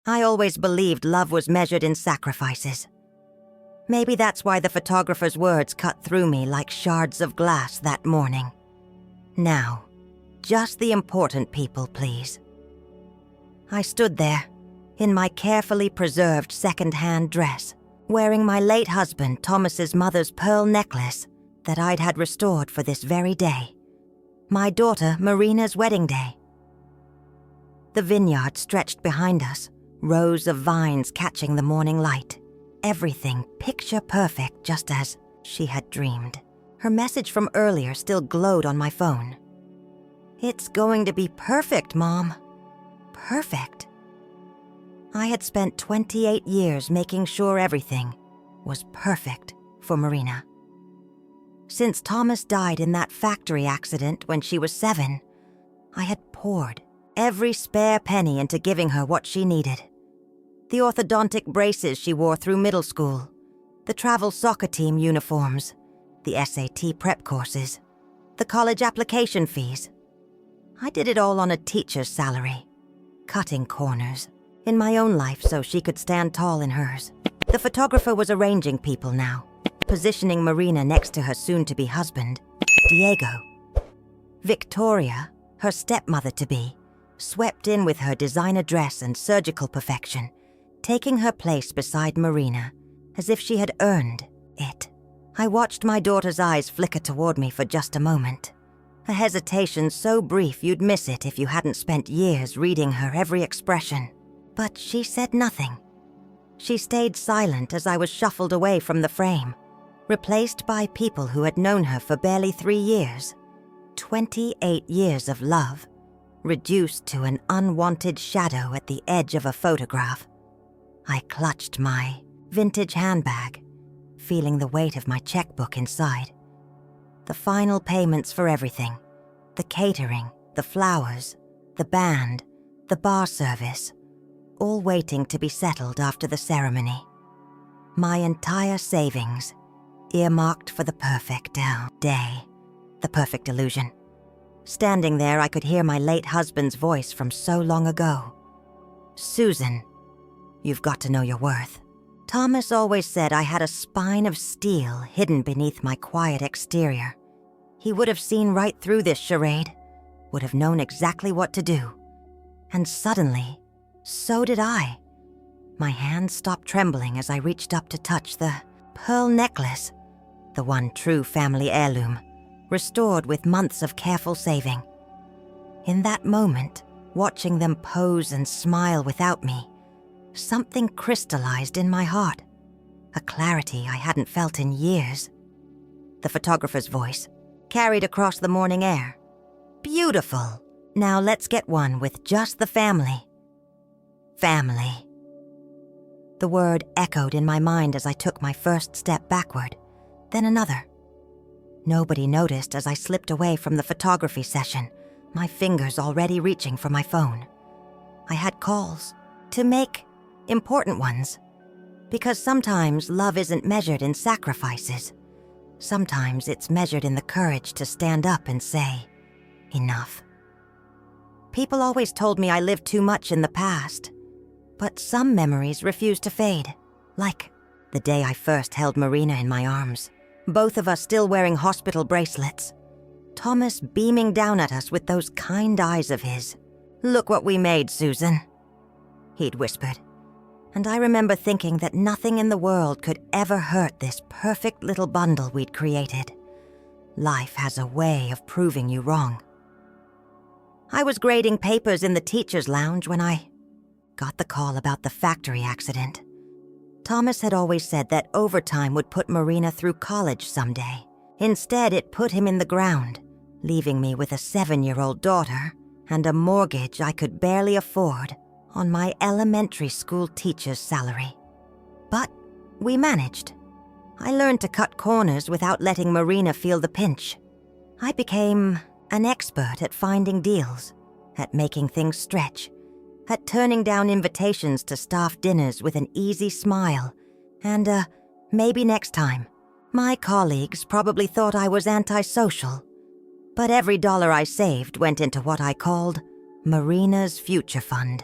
I always believed love was measured in sacrifices. Maybe that's why the photographer's words cut through me like shards of glass that morning. Now, just the important people, please. I stood there, in my carefully preserved second-hand dress, wearing my late husband Thomas's mother's pearl necklace that I'd had restored for this very day. My daughter Marina's wedding day. The vineyard stretched behind us, rows of vines catching the morning light. Everything picture perfect, just as she had dreamed. Her message from earlier still glowed on my phone. "It's going to be perfect, Mom. Perfect." I had spent 28 years making sure everything was perfect for Marina. Since Thomas died in that factory accident when she was 7, I had poured every spare penny into giving her what she needed. The orthodontic braces she wore through middle school, the travel soccer team uniforms, the SAT prep courses, the college application fees. I did it all on a teacher's salary, cutting corners in my own life so she could stand tall in hers. The photographer was arranging people now, positioning Marina next to her soon-to-be husband, Diego. Victoria, her stepmother-to-be, swept in with her designer dress and surgical perfection, taking her place beside Marina, as if she had earned it. I watched my daughter's eyes flicker toward me for just a moment, a hesitation so brief you'd miss it if you hadn't spent years reading her every expression. But she said nothing. She stayed silent as I was shuffled away from the frame, replaced by people who had known her for barely 3 years. 28 years of love, reduced to an unwanted shadow at the edge of a photograph. I clutched my vintage handbag, feeling the weight of my checkbook inside. The final payments for everything, the catering, the flowers, the band, the bar service, all waiting to be settled after the ceremony. My entire savings, earmarked for the perfect day, the perfect illusion. Standing there, I could hear my late husband's voice from so long ago. "Susan, you've got to know your worth." Thomas always said I had a spine of steel hidden beneath my quiet exterior. He would have seen right through this charade, would have known exactly what to do. And suddenly, so did I. My hand stopped trembling as I reached up to touch the pearl necklace, the one true family heirloom, restored with months of careful saving. In that moment, watching them pose and smile without me, something crystallized in my heart, a clarity I hadn't felt in years. The photographer's voice carried across the morning air. "Beautiful. Now let's get one with just the family." Family. The word echoed in my mind as I took my first step backward, then another. Nobody noticed as I slipped away from the photography session, my fingers already reaching for my phone. I had calls to make, important ones, because sometimes love isn't measured in sacrifices. Sometimes it's measured in the courage to stand up and say, enough. People always told me I lived too much in the past, but some memories refuse to fade, like the day I first held Marina in my arms, both of us still wearing hospital bracelets. Thomas beaming down at us with those kind eyes of his. "Look what we made, Susan," he'd whispered. And I remember thinking that nothing in the world could ever hurt this perfect little bundle we'd created. Life has a way of proving you wrong. I was grading papers in the teacher's lounge when I got the call about the factory accident. Thomas had always said that overtime would put Marina through college someday. Instead, it put him in the ground, leaving me with a 7-year-old daughter and a mortgage I could barely afford on my elementary school teacher's salary. But we managed. I learned to cut corners without letting Marina feel the pinch. I became an expert at finding deals, at making things stretch, at turning down invitations to staff dinners with an easy smile, and maybe next time. My colleagues probably thought I was antisocial, but every dollar I saved went into what I called Marina's Future Fund.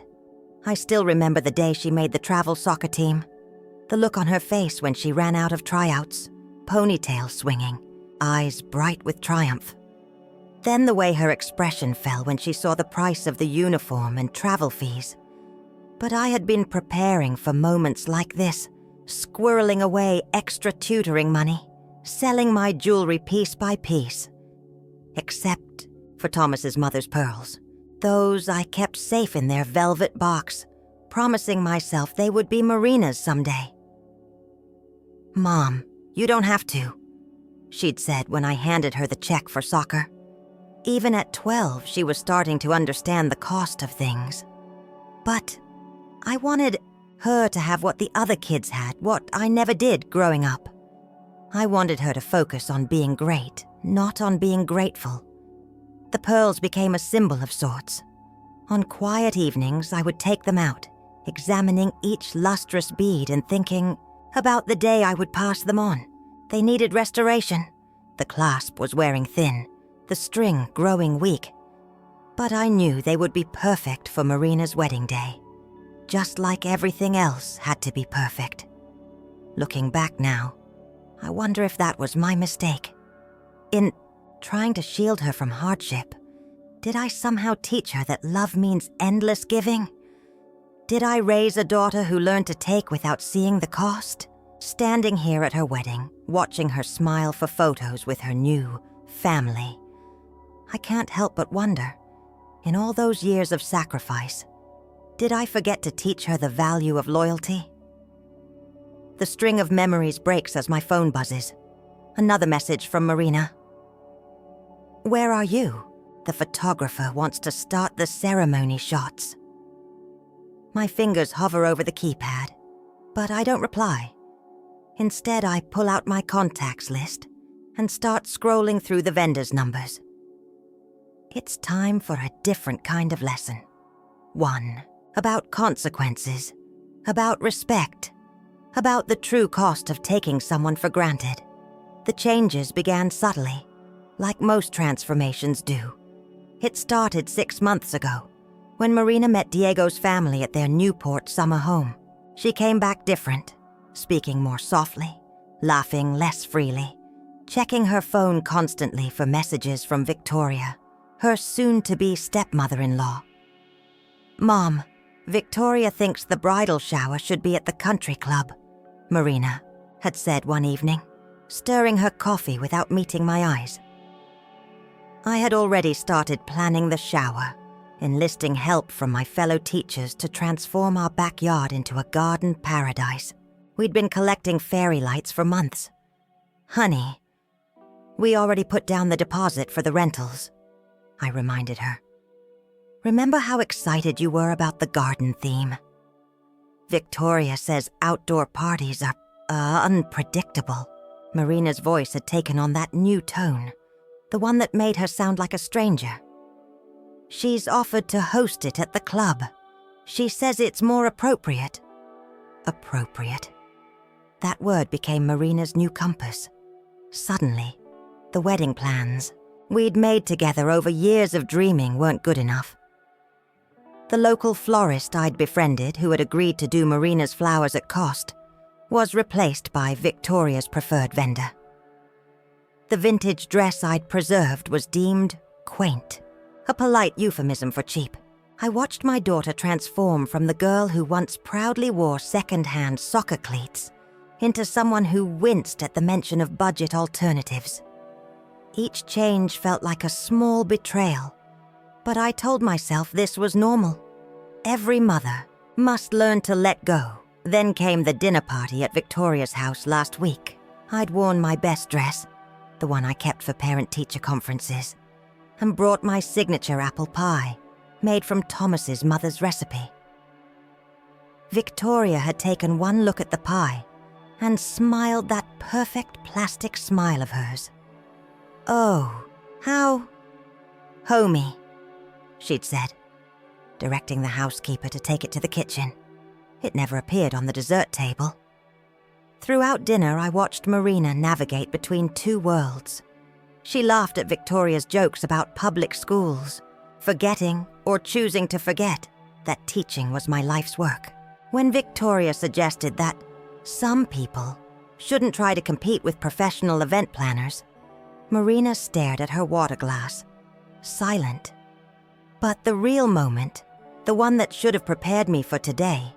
I still remember the day she made the travel soccer team. The look on her face when she ran out of tryouts, ponytail swinging, eyes bright with triumph. Then the way her expression fell when she saw the price of the uniform and travel fees. But I had been preparing for moments like this, squirreling away extra tutoring money, selling my jewelry piece by piece. Except for Thomas's mother's pearls. Those I kept safe in their velvet box, promising myself they would be Marina's someday. "Mom, you don't have to," she'd said when I handed her the check for soccer. Even at 12, she was starting to understand the cost of things. But I wanted her to have what the other kids had, what I never did growing up. I wanted her to focus on being great, not on being grateful. The pearls became a symbol of sorts. On quiet evenings, I would take them out, examining each lustrous bead and thinking about the day I would pass them on. They needed restoration. The clasp was wearing thin, the string growing weak. But I knew they would be perfect for Marina's wedding day. Just like everything else had to be perfect. Looking back now, I wonder if that was my mistake. In trying to shield her from hardship, did I somehow teach her that love means endless giving? Did I raise a daughter who learned to take without seeing the cost? Standing here at her wedding, watching her smile for photos with her new family, I can't help but wonder, in all those years of sacrifice, did I forget to teach her the value of loyalty? The string of memories breaks as my phone buzzes. Another message from Marina. "Where are you? The photographer wants to start the ceremony shots." My fingers hover over the keypad, but I don't reply. Instead, I pull out my contacts list and start scrolling through the vendors' numbers. It's time for a different kind of lesson. One about consequences, about respect, about the true cost of taking someone for granted. The changes began subtly, like most transformations do. It started 6 months ago, when Marina met Diego's family at their Newport summer home. She came back different, speaking more softly, laughing less freely, checking her phone constantly for messages from Victoria, her soon-to-be stepmother-in-law. "Mom, Victoria thinks the bridal shower should be at the country club," Marina had said one evening, stirring her coffee without meeting my eyes. I had already started planning the shower, enlisting help from my fellow teachers to transform our backyard into a garden paradise. We'd been collecting fairy lights for months. "Honey, we already put down the deposit for the rentals," I reminded her. "Remember how excited you were about the garden theme? Victoria says outdoor parties are unpredictable." Marina's voice had taken on that new tone, the one that made her sound like a stranger. "She's offered to host it at the club. She says it's more appropriate." Appropriate. That word became Marina's new compass. Suddenly, the wedding plans we'd made together over years of dreaming weren't good enough. The local florist I'd befriended, who had agreed to do Marina's flowers at cost, was replaced by Victoria's preferred vendor. The vintage dress I'd preserved was deemed quaint, a polite euphemism for cheap. I watched my daughter transform from the girl who once proudly wore second-hand soccer cleats into someone who winced at the mention of budget alternatives. Each change felt like a small betrayal, but I told myself this was normal. Every mother must learn to let go. Then came the dinner party at Victoria's house last week. I'd worn my best dress, the one I kept for parent-teacher conferences, and brought my signature apple pie, made from Thomas's mother's recipe. Victoria had taken one look at the pie and smiled that perfect plastic smile of hers. "Oh, how homey," she'd said, directing the housekeeper to take it to the kitchen. It never appeared on the dessert table. Throughout dinner, I watched Marina navigate between two worlds. She laughed at Victoria's jokes about public schools, forgetting or choosing to forget that teaching was my life's work. When Victoria suggested that some people shouldn't try to compete with professional event planners, Marina stared at her water glass, silent. But the real moment, the one that should have prepared me for today,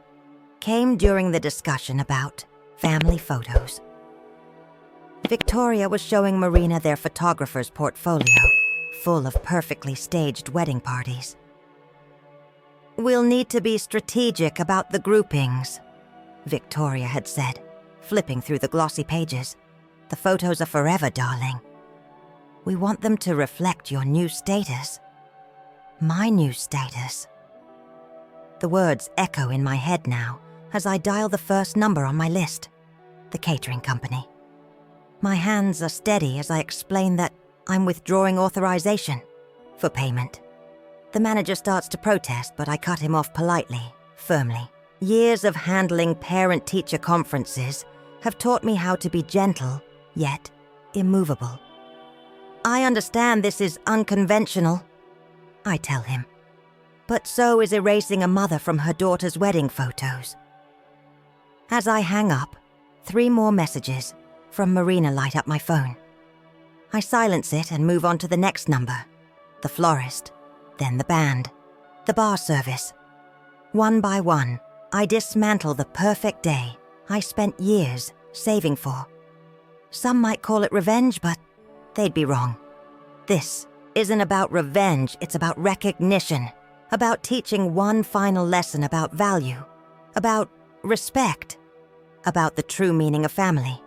came during the discussion about family photos. Victoria was showing Marina their photographer's portfolio, full of perfectly staged wedding parties. "We'll need to be strategic about the groupings," Victoria had said, flipping through the glossy pages. "The photos are forever, darling. We want them to reflect your new status. My new status." The words echo in my head now as I dial the first number on my list, the catering company. My hands are steady as I explain that I'm withdrawing authorization for payment. The manager starts to protest, but I cut him off politely, firmly. Years of handling parent-teacher conferences have taught me how to be gentle, yet immovable. "I understand this is unconventional," I tell him. "But so is erasing a mother from her daughter's wedding photos." As I hang up, 3 more messages from Marina light up my phone. I silence it and move on to the next number, the florist, then the band, the bar service. One by one, I dismantle the perfect day I spent years saving for. Some might call it revenge, but they'd be wrong. This isn't about revenge, it's about recognition, about teaching one final lesson about value, about respect, about the true meaning of family.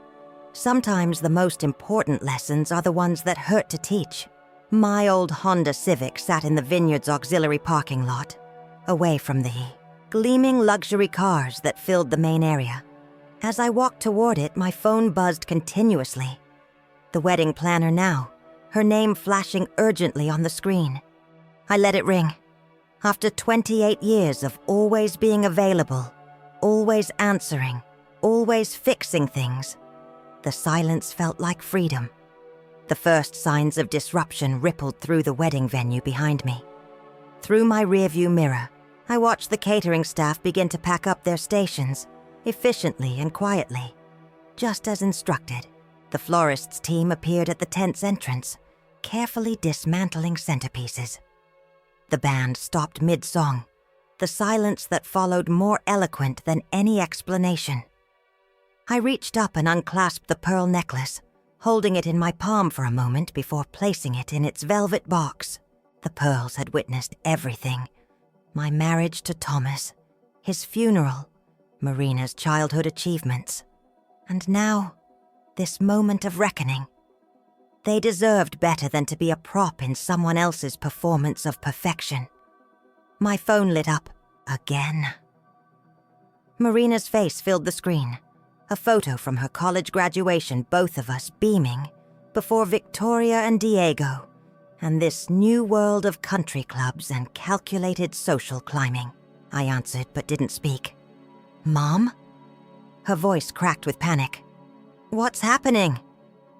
Sometimes the most important lessons are the ones that hurt to teach. My old Honda Civic sat in the Vineyards auxiliary parking lot, away from the gleaming luxury cars that filled the main area. As I walked toward it, my phone buzzed continuously. The wedding planner now, her name flashing urgently on the screen. I let it ring. After 28 years of always being available, always answering, always fixing things, the silence felt like freedom. The first signs of disruption rippled through the wedding venue behind me. Through my rearview mirror, I watched the catering staff begin to pack up their stations, efficiently and quietly. Just as instructed, the florist's team appeared at the tent's entrance, carefully dismantling centerpieces. The band stopped mid-song, the silence that followed more eloquent than any explanation. I reached up and unclasped the pearl necklace, holding it in my palm for a moment before placing it in its velvet box. The pearls had witnessed everything. My marriage to Thomas, his funeral, Marina's childhood achievements. And now, this moment of reckoning. They deserved better than to be a prop in someone else's performance of perfection. My phone lit up again. Marina's face filled the screen. A photo from her college graduation, both of us beaming, before Victoria and Diego, and this new world of country clubs and calculated social climbing. I answered but didn't speak. "Mom?" Her voice cracked with panic. "What's happening?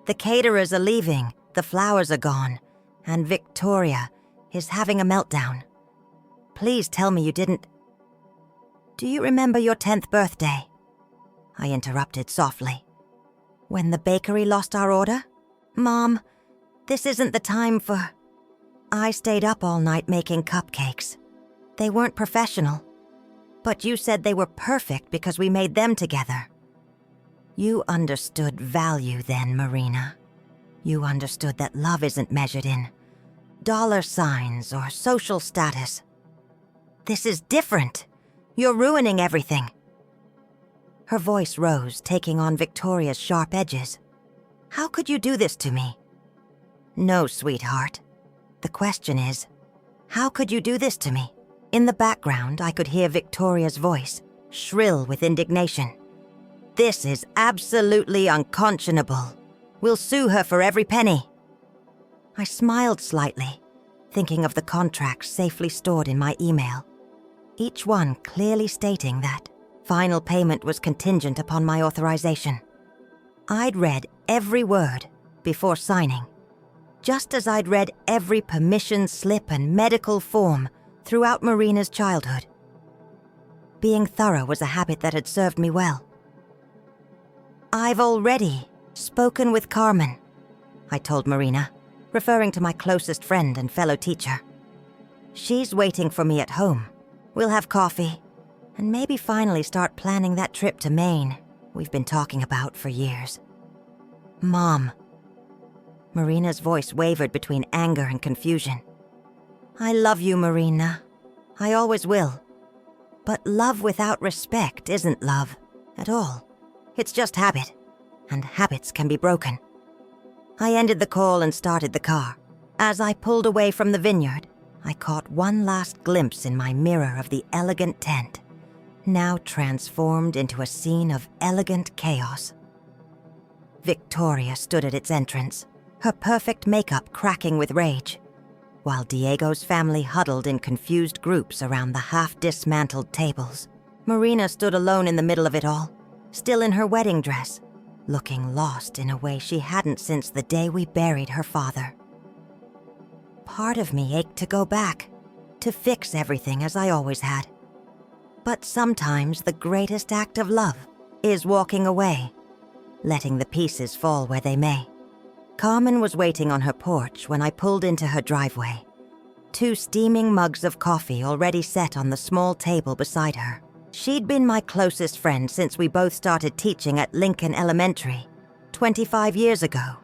The caterers are leaving, the flowers are gone, and Victoria is having a meltdown. Please tell me you didn't..." "Do you remember your 10th birthday?" I interrupted softly. "When the bakery lost our order? Mom, this isn't the time for..." I stayed up all night making cupcakes. They weren't professional, but you said they were perfect because we made them together. You understood value then, Marina. You understood that love isn't measured in dollar signs or social status. This is different. You're ruining everything. Her voice rose, taking on Victoria's sharp edges. How could you do this to me? No, sweetheart. The question is, how could you do this to me? In the background, I could hear Victoria's voice, shrill with indignation. This is absolutely unconscionable. We'll sue her for every penny. I smiled slightly, thinking of the contracts safely stored in my email, each one clearly stating that final payment was contingent upon my authorization. I'd read every word before signing, just as I'd read every permission slip and medical form throughout Marina's childhood. Being thorough was a habit that had served me well. "I've already spoken with Carmen," I told Marina, referring to my closest friend and fellow teacher. "She's waiting for me at home. We'll have coffee, and maybe finally start planning that trip to Maine we've been talking about for years." "Mom." Marina's voice wavered between anger and confusion. "I love you, Marina. I always will. But love without respect isn't love at all. It's just habit, and habits can be broken." I ended the call and started the car. As I pulled away from the vineyard, I caught one last glimpse in my mirror of the elegant tent, now transformed into a scene of elegant chaos. Victoria stood at its entrance, her perfect makeup cracking with rage, while Diego's family huddled in confused groups around the half-dismantled tables. Marina stood alone in the middle of it all, still in her wedding dress, looking lost in a way she hadn't since the day we buried her father. Part of me ached to go back, to fix everything as I always had. But sometimes the greatest act of love is walking away, letting the pieces fall where they may. Carmen was waiting on her porch when I pulled into her driveway, 2 steaming mugs of coffee already set on the small table beside her. She'd been my closest friend since we both started teaching at Lincoln Elementary 25 years ago,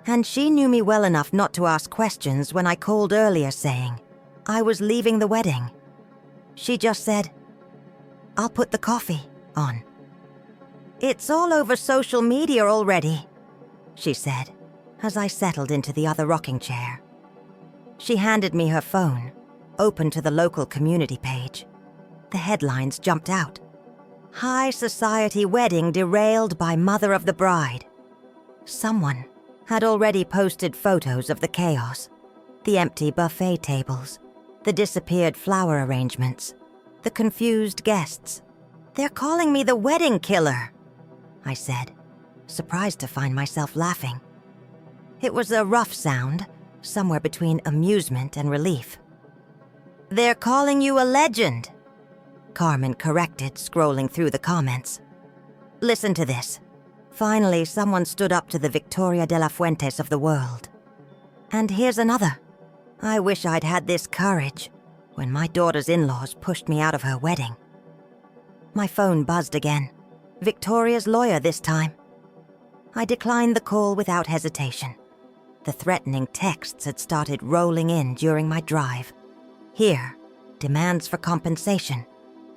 and she knew me well enough not to ask questions when I called earlier saying I was leaving the wedding. She just said, "I'll put the coffee on." "It's all over social media already," she said, as I settled into the other rocking chair. She handed me her phone, open to the local community page. The headlines jumped out. "High society wedding derailed by mother of the bride." Someone had already posted photos of the chaos, the empty buffet tables, the disappeared flower arrangements, the confused guests. "They're calling me the wedding killer," I said, surprised to find myself laughing. It was a rough sound, somewhere between amusement and relief. "They're calling you a legend," Carmen corrected, scrolling through the comments. "Listen to this." Finally, someone stood up to the Victoria de la Fuentes of the world. "And here's another. I wish I'd had this courage when my daughter's in-laws pushed me out of her wedding." My phone buzzed again. Victoria's lawyer this time. I declined the call without hesitation. The threatening texts had started rolling in during my drive. Here, demands for compensation,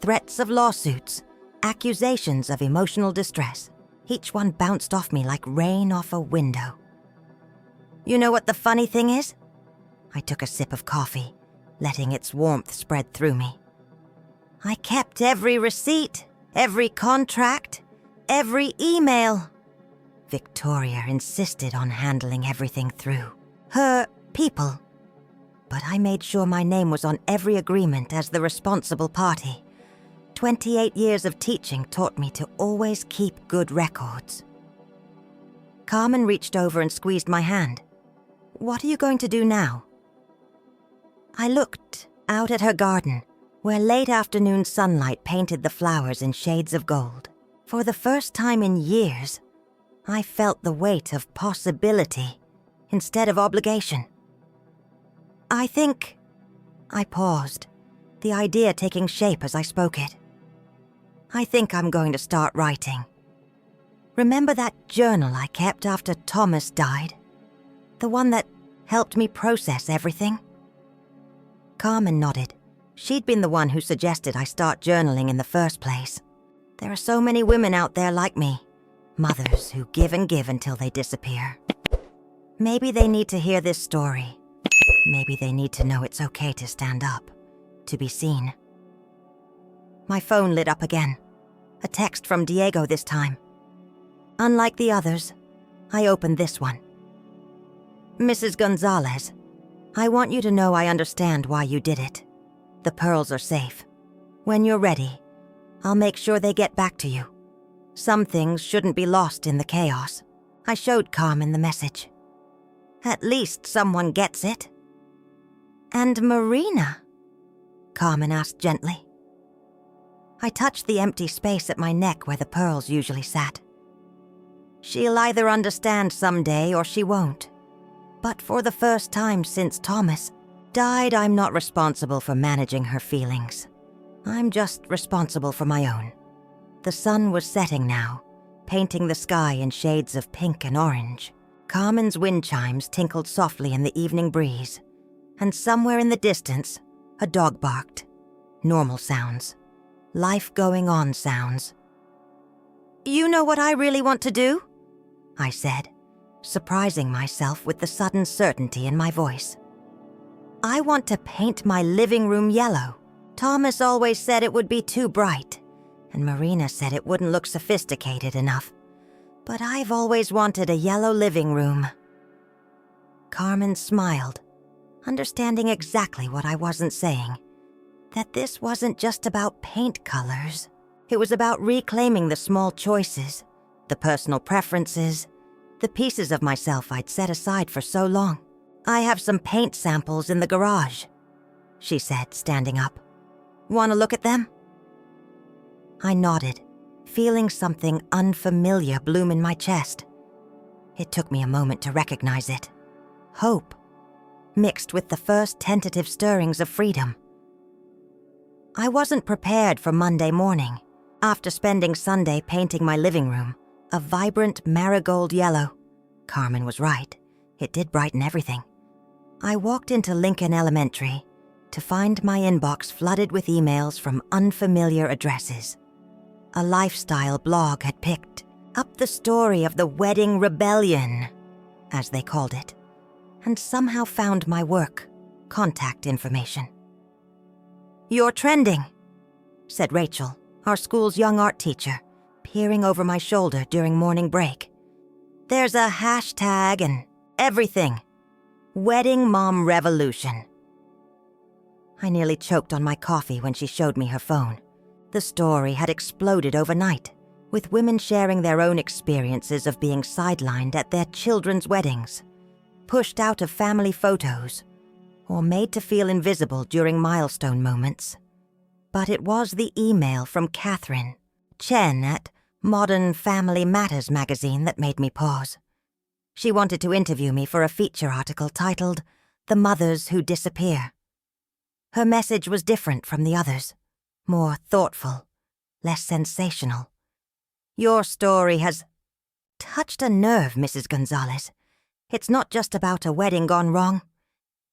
threats of lawsuits, accusations of emotional distress. Each one bounced off me like rain off a window. "You know what the funny thing is?" I took a sip of coffee, letting its warmth spread through me. "I kept every receipt, every contract, every email." Victoria insisted on handling everything through her people. But I made sure my name was on every agreement as the responsible party. 28 years of teaching taught me to always keep good records. Carmen reached over and squeezed my hand. "What are you going to do now?" I looked out at her garden, where late afternoon sunlight painted the flowers in shades of gold. For the first time in years, I felt the weight of possibility instead of obligation. I think... I paused, the idea taking shape as I spoke it. "I think I'm going to start writing. Remember that journal I kept after Thomas died? The one that helped me process everything?" Carmen nodded. She'd been the one who suggested I start journaling in the first place. There are so many women out there like me, mothers who give and give until they disappear. Maybe they need to hear this story. Maybe they need to know it's okay to stand up, to be seen. My phone lit up again. A text from Diego this time. Unlike the others, I opened this one. "Mrs. Gonzalez, I want you to know I understand why you did it. The pearls are safe. When you're ready, I'll make sure they get back to you. Some things shouldn't be lost in the chaos." I showed Carmen the message. "At least someone gets it." "And Marina?" Carmen asked gently. I touched the empty space at my neck where the pearls usually sat. She'll either understand someday or she won't. But for the first time since Thomas died, I'm not responsible for managing her feelings. I'm just responsible for my own. The sun was setting now, painting the sky in shades of pink and orange. Carmen's wind chimes tinkled softly in the evening breeze, and somewhere in the distance, a dog barked. Normal sounds. Life going on sounds. "You know what I really want to do?" I said, surprising myself with the sudden certainty in my voice. "I want to paint my living room yellow. Thomas always said it would be too bright, and Marina said it wouldn't look sophisticated enough. But I've always wanted a yellow living room." Carmen smiled, understanding exactly what I wasn't saying. That this wasn't just about paint colors. It was about reclaiming the small choices, the personal preferences, the pieces of myself I'd set aside for so long. "I have some paint samples in the garage," she said, standing up. "Want to look at them?" I nodded, feeling something unfamiliar bloom in my chest. It took me a moment to recognize it. Hope, mixed with the first tentative stirrings of freedom. I wasn't prepared for Monday morning, after spending Sunday painting my living room a vibrant marigold yellow. Carmen was right. It did brighten everything. I walked into Lincoln Elementary to find my inbox flooded with emails from unfamiliar addresses. A lifestyle blog had picked up the story of the wedding rebellion, as they called it, and somehow found my work contact information. "You're trending," said Rachel, our school's young art teacher, peering over my shoulder during morning break. "There's a hashtag and everything. Wedding Mom Revolution." I nearly choked on my coffee when she showed me her phone. The story had exploded overnight, with women sharing their own experiences of being sidelined at their children's weddings, pushed out of family photos, or made to feel invisible during milestone moments. But it was the email from Catherine Chen at Modern Family Matters magazine that made me pause. She wanted to interview me for a feature article titled "The Mothers Who Disappear." Her message was different from the others, more thoughtful, less sensational. "Your story has touched a nerve, Mrs. Gonzalez. It's not just about a wedding gone wrong.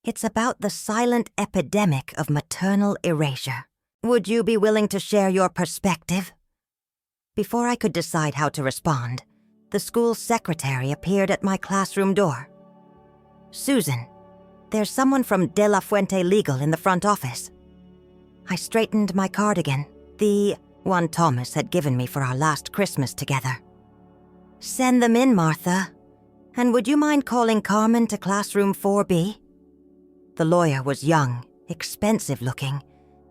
It's about the silent epidemic of maternal erasure. Would you be willing to share your perspective?" Before I could decide how to respond, the school secretary appeared at my classroom door. "Susan, there's someone from De La Fuente Legal in the front office." I straightened my cardigan, the one Thomas had given me for our last Christmas together. "Send them in, Martha. And would you mind calling Carmen to classroom 4B? The lawyer was young, expensive-looking,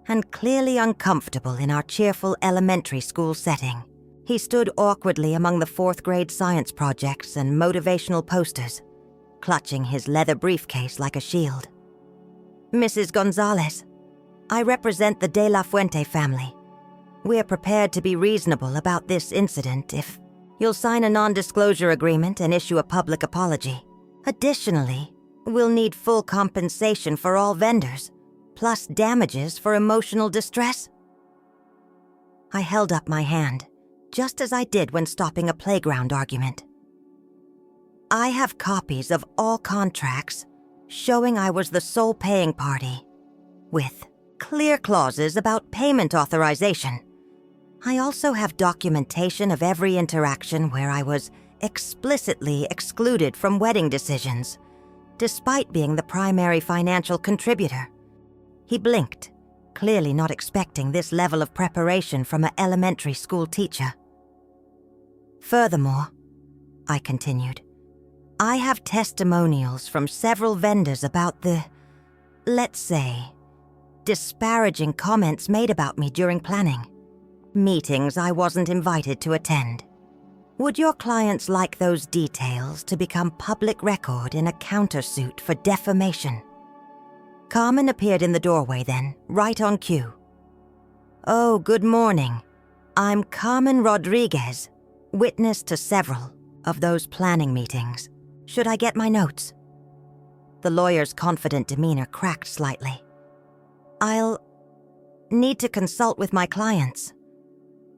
and clearly uncomfortable in our cheerful elementary school setting. He stood awkwardly among the fourth-grade science projects and motivational posters, clutching his leather briefcase like a shield. "Mrs. Gonzalez, I represent the De La Fuente family. We're prepared to be reasonable about this incident if you'll sign a non-disclosure agreement and issue a public apology. Additionally, we'll need full compensation for all vendors, plus damages for emotional distress." I held up my hand, just as I did when stopping a playground argument. "I have copies of all contracts showing I was the sole paying party, with clear clauses about payment authorization. I also have documentation of every interaction where I was explicitly excluded from wedding decisions, despite being the primary financial contributor." He blinked, clearly not expecting this level of preparation from an elementary school teacher. "Furthermore," I continued, "I have testimonials from several vendors about the, let's say, disparaging comments made about me during planning. Meetings I wasn't invited to attend. Would your clients like those details to become public record in a countersuit for defamation?" Carmen appeared in the doorway then, right on cue. "Oh, good morning. I'm Carmen Rodriguez, witness to several of those planning meetings. Should I get my notes?" The lawyer's confident demeanor cracked slightly. "I'll need to consult with my clients."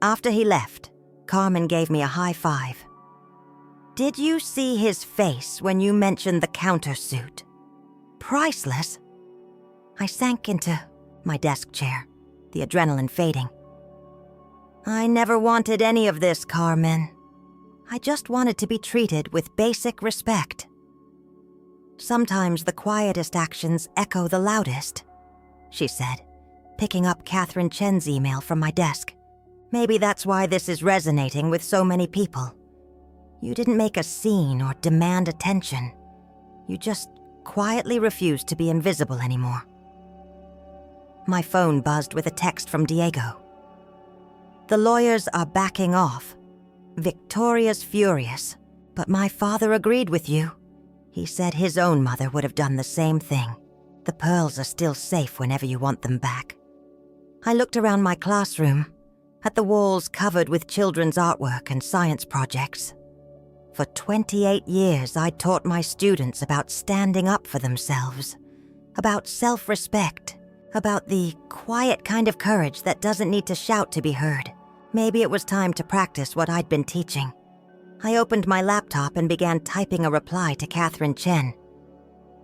After he left, Carmen gave me a high five. "Did you see his face when you mentioned the countersuit? Priceless." I sank into my desk chair, the adrenaline fading. "I never wanted any of this, Carmen. I just wanted to be treated with basic respect. Sometimes the quietest actions echo the loudest," she said, picking up Catherine Chen's email from my desk. "Maybe that's why this is resonating with so many people. You didn't make a scene or demand attention. You just quietly refused to be invisible anymore." My phone buzzed with a text from Diego. "The lawyers are backing off. Victoria's furious, but my father agreed with you. He said his own mother would have done the same thing. The pearls are still safe whenever you want them back." I looked around my classroom, at the walls covered with children's artwork and science projects. For 28 years, I'd taught my students about standing up for themselves, about self-respect, about the quiet kind of courage that doesn't need to shout to be heard. Maybe it was time to practice what I'd been teaching. I opened my laptop and began typing a reply to Catherine Chen.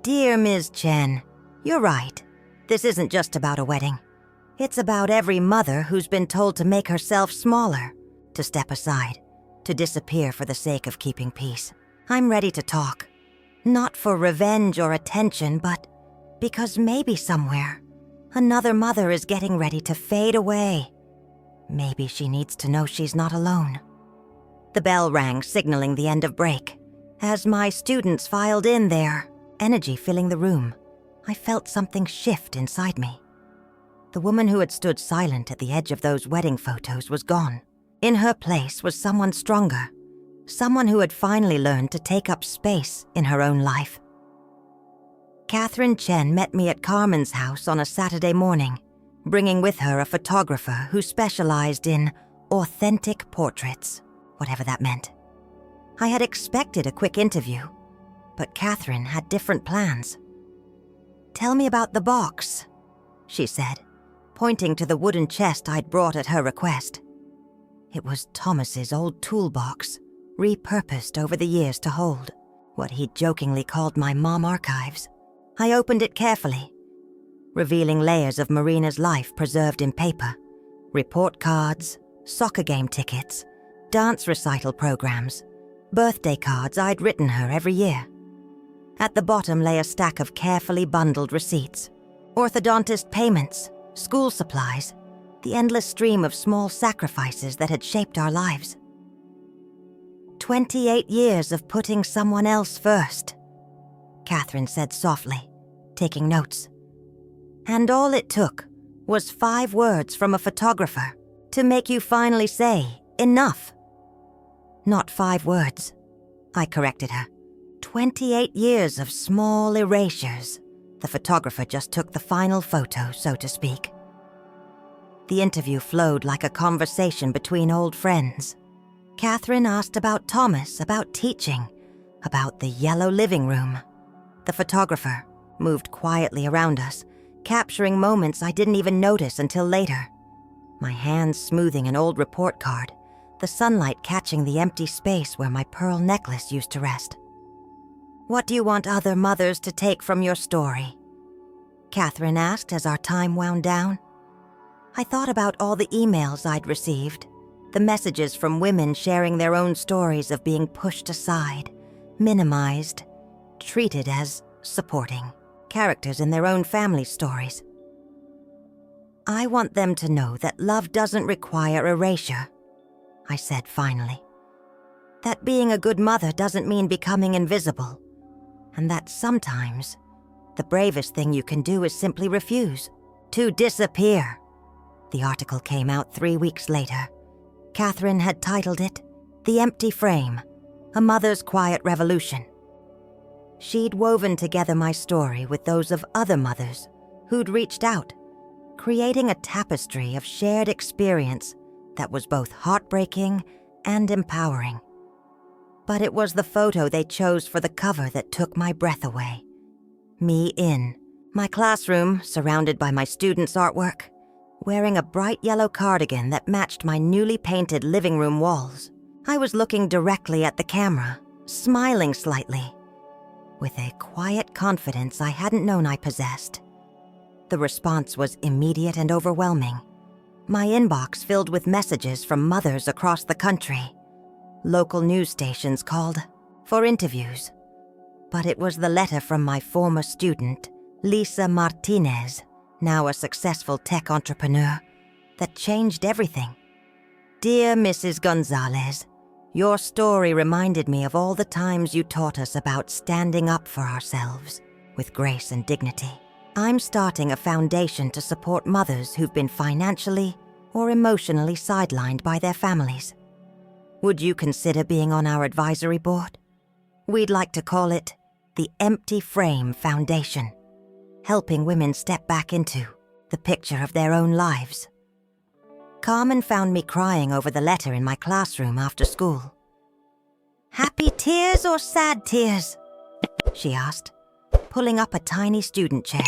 "Dear Ms. Chen, you're right. This isn't just about a wedding. It's about every mother who's been told to make herself smaller, to step aside, to disappear for the sake of keeping peace. I'm ready to talk. Not for revenge or attention, but because maybe somewhere, another mother is getting ready to fade away. Maybe she needs to know she's not alone." The bell rang, signaling the end of break. As my students filed in there, energy filling the room, I felt something shift inside me. The woman who had stood silent at the edge of those wedding photos was gone. In her place was someone stronger, someone who had finally learned to take up space in her own life. Catherine Chen met me at Carmen's house on a Saturday morning, bringing with her a photographer who specialized in authentic portraits, whatever that meant. I had expected a quick interview, but Catherine had different plans. "Tell me about the box," she said, pointing to the wooden chest I'd brought at her request. It was Thomas's old toolbox, repurposed over the years to hold what he'd jokingly called my mom archives. I opened it carefully, revealing layers of Marina's life preserved in paper. Report cards, soccer game tickets, dance recital programs, birthday cards I'd written her every year. At the bottom lay a stack of carefully bundled receipts, orthodontist payments, school supplies, the endless stream of small sacrifices that had shaped our lives. 28 years of putting someone else first, Catherine said softly, taking notes. And all it took was 5 words from a photographer to make you finally say, enough. Not 5 words, I corrected her. 28 years of small erasures. The photographer just took the final photo, so to speak. The interview flowed like a conversation between old friends. Catherine asked about Thomas, about teaching, about the yellow living room. The photographer moved quietly around us, capturing moments I didn't even notice until later. My hands smoothing an old report card, the sunlight catching the empty space where my pearl necklace used to rest. "What do you want other mothers to take from your story?" Catherine asked as our time wound down. I thought about all the emails I'd received, the messages from women sharing their own stories of being pushed aside, minimized, treated as supporting characters in their own family stories. "I want them to know that love doesn't require erasure," I said finally. "That being a good mother doesn't mean becoming invisible, and that sometimes the bravest thing you can do is simply refuse, to disappear." The article came out 3 weeks later. Catherine had titled it, "The Empty Frame, A Mother's Quiet Revolution." She'd woven together my story with those of other mothers who'd reached out, creating a tapestry of shared experience that was both heartbreaking and empowering. But it was the photo they chose for the cover that took my breath away. Me in my classroom, surrounded by my students' artwork, wearing a bright yellow cardigan that matched my newly painted living room walls. I was looking directly at the camera, smiling slightly, with a quiet confidence I hadn't known I possessed. The response was immediate and overwhelming. My inbox filled with messages from mothers across the country. Local news stations called for interviews. But it was the letter from my former student, Lisa Martinez, now a successful tech entrepreneur, that changed everything. Dear Mrs. Gonzalez, your story reminded me of all the times you taught us about standing up for ourselves with grace and dignity. I'm starting a foundation to support mothers who've been financially or emotionally sidelined by their families. Would you consider being on our advisory board? We'd like to call it the Empty Frame Foundation, helping women step back into the picture of their own lives. Carmen found me crying over the letter in my classroom after school. Happy tears or sad tears? She asked, pulling up a tiny student chair.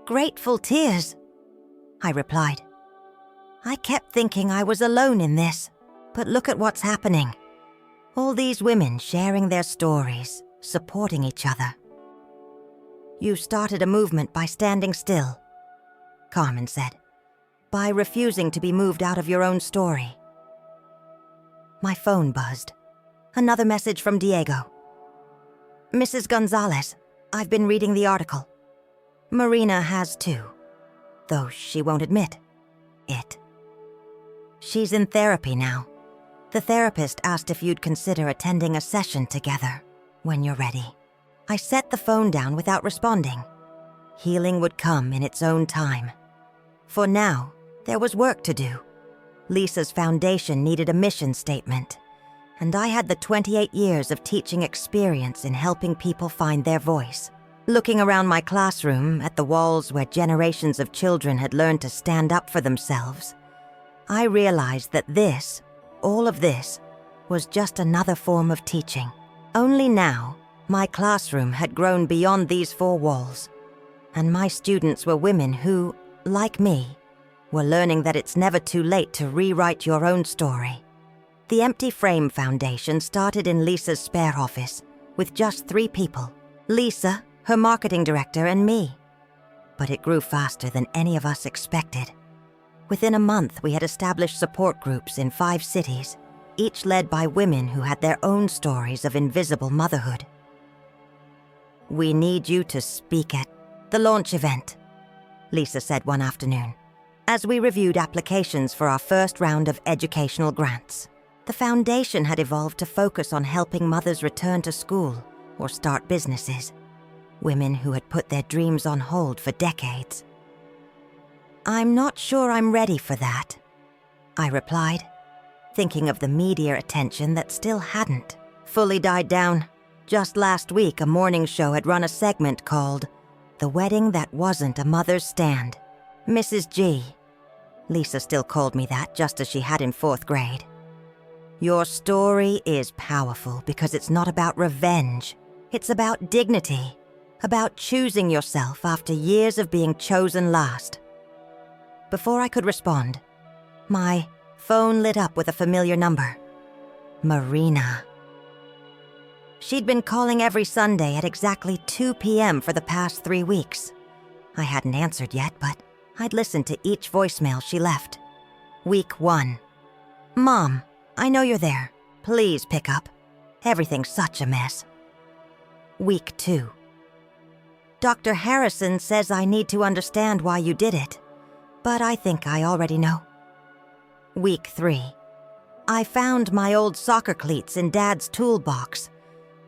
Grateful tears, I replied. I kept thinking I was alone in this, but look at what's happening. All these women sharing their stories, supporting each other. You started a movement by standing still, Carmen said, by refusing to be moved out of your own story. My phone buzzed. Another message from Diego. Mrs. Gonzalez, I've been reading the article. Marina has too, though she won't admit it. She's in therapy now. The therapist asked if you'd consider attending a session together when you're ready. I set the phone down without responding. Healing would come in its own time. For now, there was work to do. Lisa's foundation needed a mission statement, and I had the 28 years of teaching experience in helping people find their voice. Looking around my classroom at the walls where generations of children had learned to stand up for themselves, I realized that this, all of this, was just another form of teaching. Only now, my classroom had grown beyond these four walls, and my students were women who, like me, were learning that it's never too late to rewrite your own story. The Empty Frame Foundation started in Lisa's spare office with just 3 people, Lisa, her marketing director, and me. But it grew faster than any of us expected. Within a month, we had established support groups in 5 cities, each led by women who had their own stories of invisible motherhood. We need you to speak at the launch event, Lisa said one afternoon, as we reviewed applications for our first round of educational grants. The foundation had evolved to focus on helping mothers return to school or start businesses, women who had put their dreams on hold for decades. I'm not sure I'm ready for that, I replied, thinking of the media attention that still hadn't fully died down. Just last week, a morning show had run a segment called The Wedding That Wasn't a Mother's Stand. Mrs. G. Lisa still called me that, just as she had in 4th grade. Your story is powerful because it's not about revenge. It's about dignity, about choosing yourself after years of being chosen last. Before I could respond, my phone lit up with a familiar number. Marina. She'd been calling every Sunday at exactly 2 p.m. for the past 3 weeks. I hadn't answered yet, but I'd listened to each voicemail she left. Week 1. Mom, I know you're there. Please pick up. Everything's such a mess. Week 2. Dr. Harrison says I need to understand why you did it, but I think I already know. Week 3. I found my old soccer cleats in Dad's toolbox.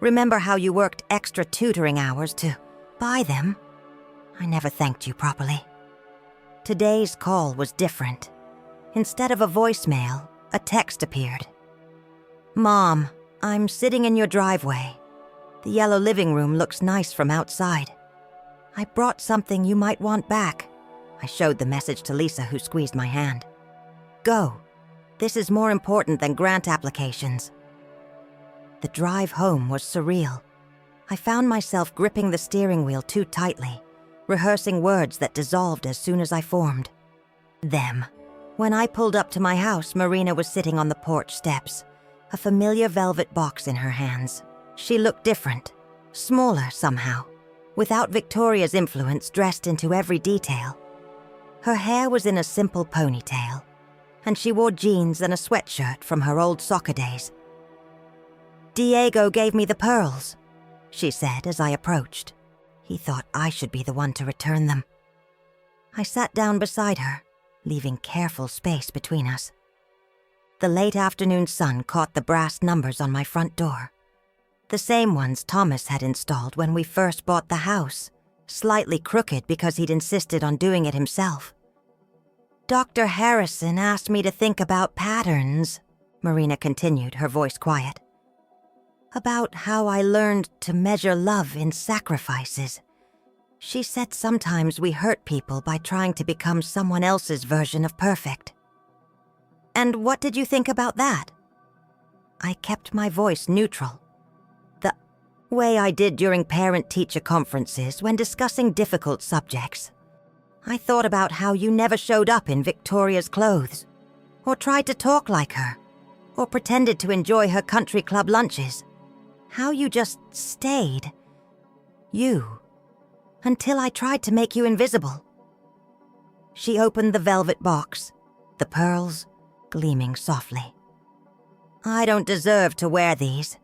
Remember how you worked extra tutoring hours to buy them? I never thanked you properly. Today's call was different. Instead of a voicemail, a text appeared. Mom, I'm sitting in your driveway. The yellow living room looks nice from outside. I brought something you might want back. I showed the message to Lisa, who squeezed my hand. Go. This is more important than grant applications. The drive home was surreal. I found myself gripping the steering wheel too tightly, rehearsing words that dissolved as soon as I formed. Them. When I pulled up to my house, Marina was sitting on the porch steps, a familiar velvet box in her hands. She looked different, smaller somehow, without Victoria's influence dressed into every detail. Her hair was in a simple ponytail, and she wore jeans and a sweatshirt from her old soccer days. "Diego gave me the pearls," she said as I approached. He thought I should be the one to return them. I sat down beside her, leaving careful space between us. The late afternoon sun caught the brass numbers on my front door. The same ones Thomas had installed when we first bought the house, slightly crooked because he'd insisted on doing it himself. "Dr. Harrison asked me to think about patterns," Marina continued, her voice quiet. "About how I learned to measure love in sacrifices. She said sometimes we hurt people by trying to become someone else's version of perfect." "And what did you think about that?" I kept my voice neutral. The way I did during parent-teacher conferences when discussing difficult subjects. I thought about how you never showed up in Victoria's clothes, or tried to talk like her, or pretended to enjoy her country club lunches. How you just stayed. You. Until I tried to make you invisible. She opened the velvet box, the pearls gleaming softly. "I don't deserve to wear these.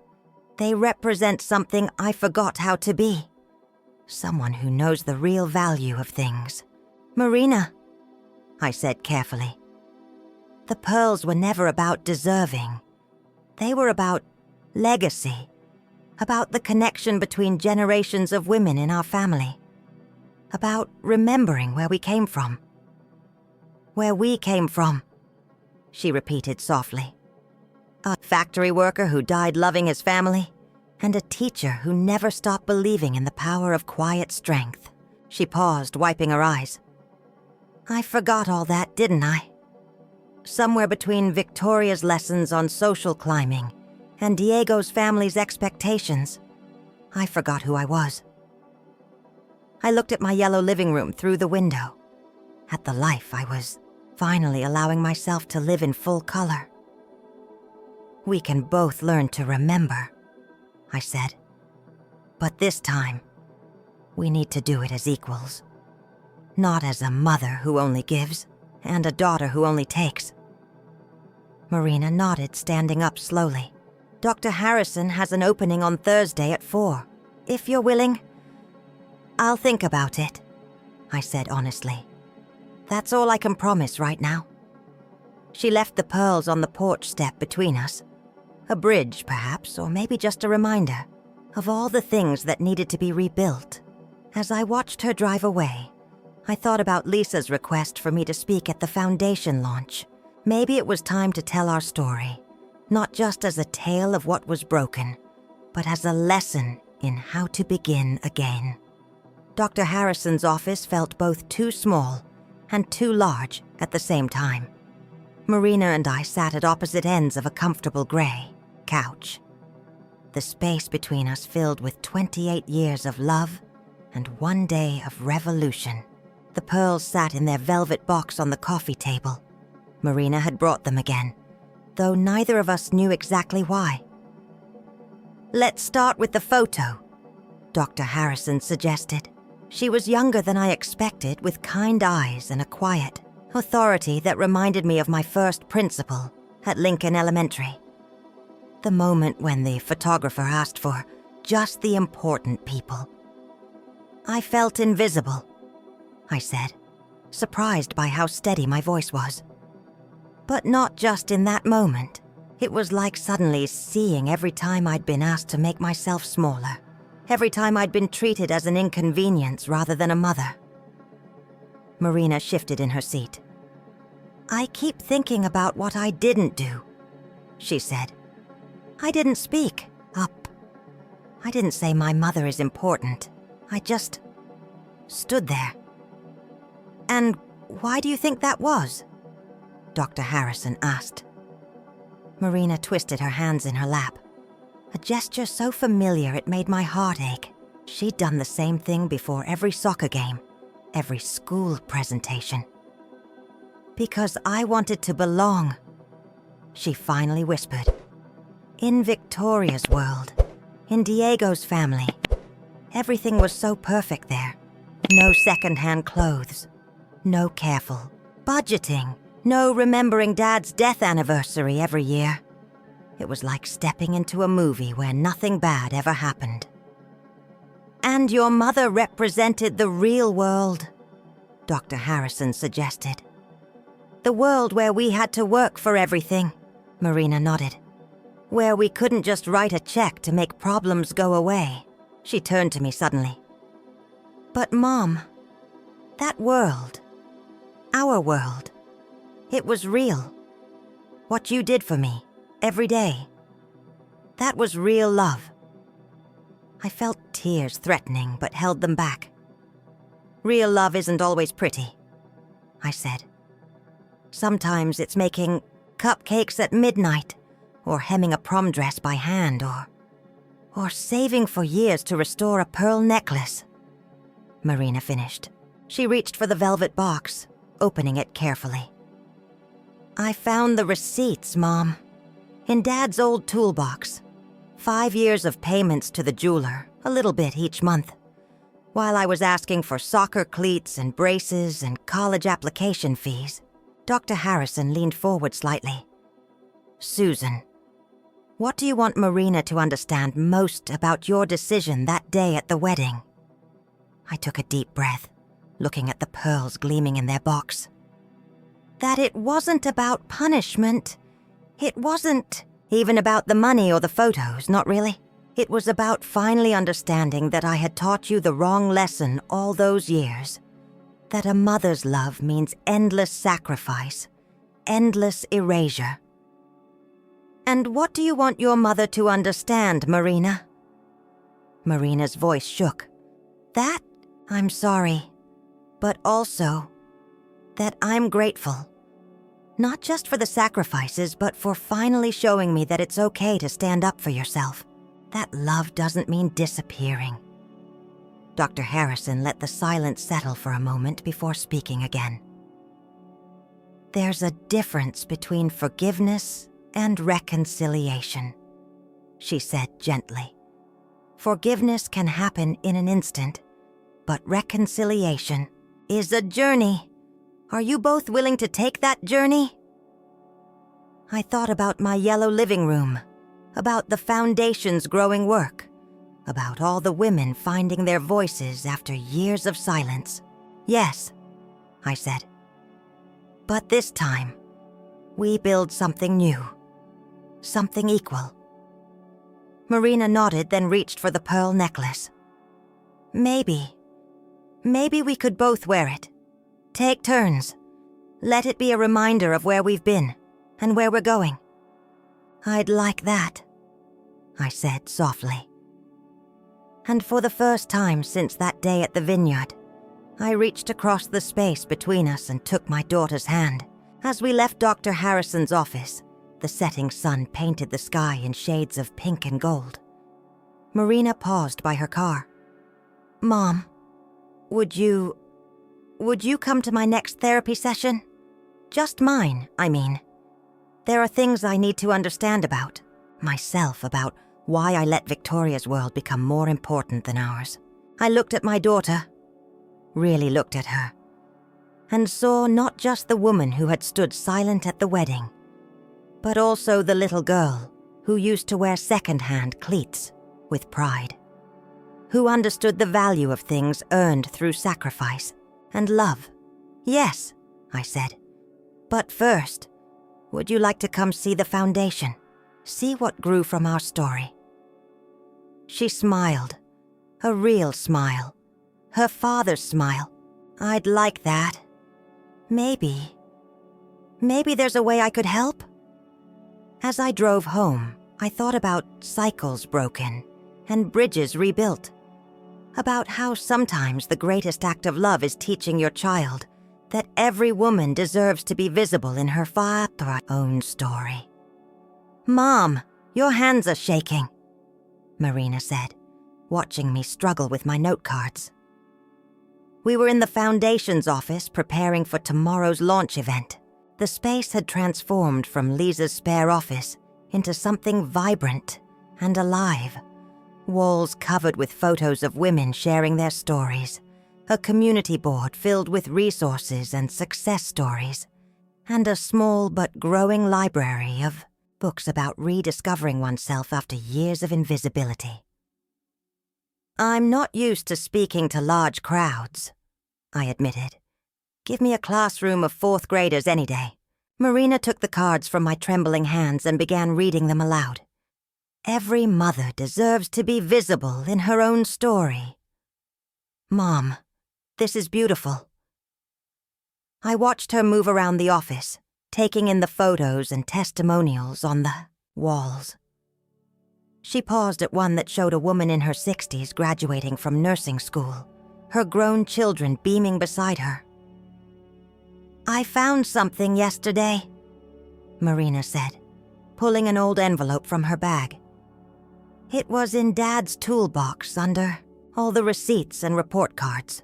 They represent something I forgot how to be. Someone who knows the real value of things. Marina," I said carefully. "The pearls were never about deserving. They were about legacy. About the connection between generations of women in our family. About remembering where we came from." "Where we came from," she repeated softly. "A factory worker who died loving his family, and a teacher who never stopped believing in the power of quiet strength." She paused, wiping her eyes. "I forgot all that, didn't I? Somewhere between Victoria's lessons on social climbing and Diego's family's expectations, I forgot who I was." I looked at my yellow living room through the window, at the life I was finally allowing myself to live in full color. "We can both learn to remember," I said. "But this time, we need to do it as equals. Not as a mother who only gives, and a daughter who only takes." Marina nodded, standing up slowly. "Dr. Harrison has an opening on Thursday at 4. If you're willing, I'll think about it," I said honestly. "That's all I can promise right now." She left the pearls on the porch step between us. A bridge, perhaps, or maybe just a reminder of all the things that needed to be rebuilt. As I watched her drive away, I thought about Lisa's request for me to speak at the foundation launch. Maybe it was time to tell our story, not just as a tale of what was broken, but as a lesson in how to begin again. Dr. Harrison's office felt both too small and too large at the same time. Marina and I sat at opposite ends of a comfortable gray couch. The space between us filled with 28 years of love and 1 day of revolution. The pearls sat in their velvet box on the coffee table. Marina had brought them again, though neither of us knew exactly why. "Let's start with the photo," Dr. Harrison suggested. She was younger than I expected, with kind eyes and a quiet authority that reminded me of my first principal at Lincoln Elementary. The moment when the photographer asked for just the important people. "I felt invisible," I said, surprised by how steady my voice was. But not just in that moment. It was like suddenly seeing every time I'd been asked to make myself smaller. Every time I'd been treated as an inconvenience rather than a mother. Marina shifted in her seat. "I keep thinking about what I didn't do," she said. "I didn't speak up. I didn't say my mother is important. I just stood there and Why do you think that was? Dr. Harrison asked. Marina twisted her hands in her lap. A gesture so familiar it made my heart ache. She'd done the same thing before every soccer game, every school presentation. Because I wanted to belong, she finally whispered. In Victoria's world, in Diego's family, everything was so perfect there. No second-hand clothes, no careful budgeting, no remembering Dad's death anniversary every year. It was like stepping into a movie where nothing bad ever happened. And your mother represented the real world, Dr. Harrison suggested. The world where we had to work for everything, Marina nodded. Where we couldn't just write a check to make problems go away. She turned to me suddenly. But Mom, that world, our world, it was real. What you did for me, every day. That was real love. I felt tears threatening, but held them back. Real love isn't always pretty, I said. Sometimes it's making cupcakes at midnight, or hemming a prom dress by hand, or saving for years to restore a pearl necklace. Marina finished. She reached for the velvet box, opening it carefully. I found the receipts, Mom. In Dad's old toolbox. 5 years of payments to the jeweler, a little bit each month. While I was asking for soccer cleats and braces and college application fees, Dr. Harrison leaned forward slightly. Susan, what do you want Marina to understand most about your decision that day at the wedding? I took a deep breath, looking at the pearls gleaming in their box. That it wasn't about punishment. It wasn't even about the money or the photos, not really. It was about finally understanding that I had taught you the wrong lesson all those years. That a mother's love means endless sacrifice, endless erasure. And what do you want your mother to understand, Marina? Marina's voice shook. That, I'm sorry, but also that I'm grateful. Not just for the sacrifices, but for finally showing me that it's okay to stand up for yourself. That love doesn't mean disappearing. Dr. Harrison let the silence settle for a moment before speaking again. There's a difference between forgiveness and reconciliation, she said gently. Forgiveness can happen in an instant, but reconciliation is a journey. Are you both willing to take that journey? I thought about my yellow living room, about the Foundation's growing work, about all the women finding their voices after years of silence. Yes, I said. But this time, we build something new, something equal. Marina nodded, then reached for the pearl necklace. Maybe we could both wear it. Take turns. Let it be a reminder of where we've been and where we're going. I'd like that, I said softly. And for the first time since that day at the vineyard, I reached across the space between us and took my daughter's hand. As we left Dr. Harrison's office, the setting sun painted the sky in shades of pink and gold. Marina paused by her car. Mom, would you come to my next therapy session? Just mine, I mean. There are things I need to understand about myself, about why I let Victoria's world become more important than ours. I looked at my daughter, really looked at her, and saw not just the woman who had stood silent at the wedding, but also the little girl who used to wear second-hand cleats with pride, who understood the value of things earned through sacrifice and love. Yes, I said. But first, would you like to come see the Foundation? See what grew from our story? She smiled, a real smile, her father's smile. I'd like that. Maybe there's a way I could help? As I drove home, I thought about cycles broken and bridges rebuilt. About how sometimes the greatest act of love is teaching your child that every woman deserves to be visible in her own story. "Mom, your hands are shaking," Marina said, watching me struggle with my note cards. We were in the Foundation's office preparing for tomorrow's launch event. The space had transformed from Lisa's spare office into something vibrant and alive. Walls covered with photos of women sharing their stories, a community board filled with resources and success stories, and a small but growing library of books about rediscovering oneself after years of invisibility. "I'm not used to speaking to large crowds," I admitted. "Give me a classroom of 4th graders any day." Marina took the cards from my trembling hands and began reading them aloud. "Every mother deserves to be visible in her own story." "Mom, this is beautiful." I watched her move around the office, taking in the photos and testimonials on the walls. She paused at one that showed a woman in her 60s graduating from nursing school, her grown children beaming beside her. "I found something yesterday," Marina said, pulling an old envelope from her bag. "It was in Dad's toolbox under all the receipts and report cards."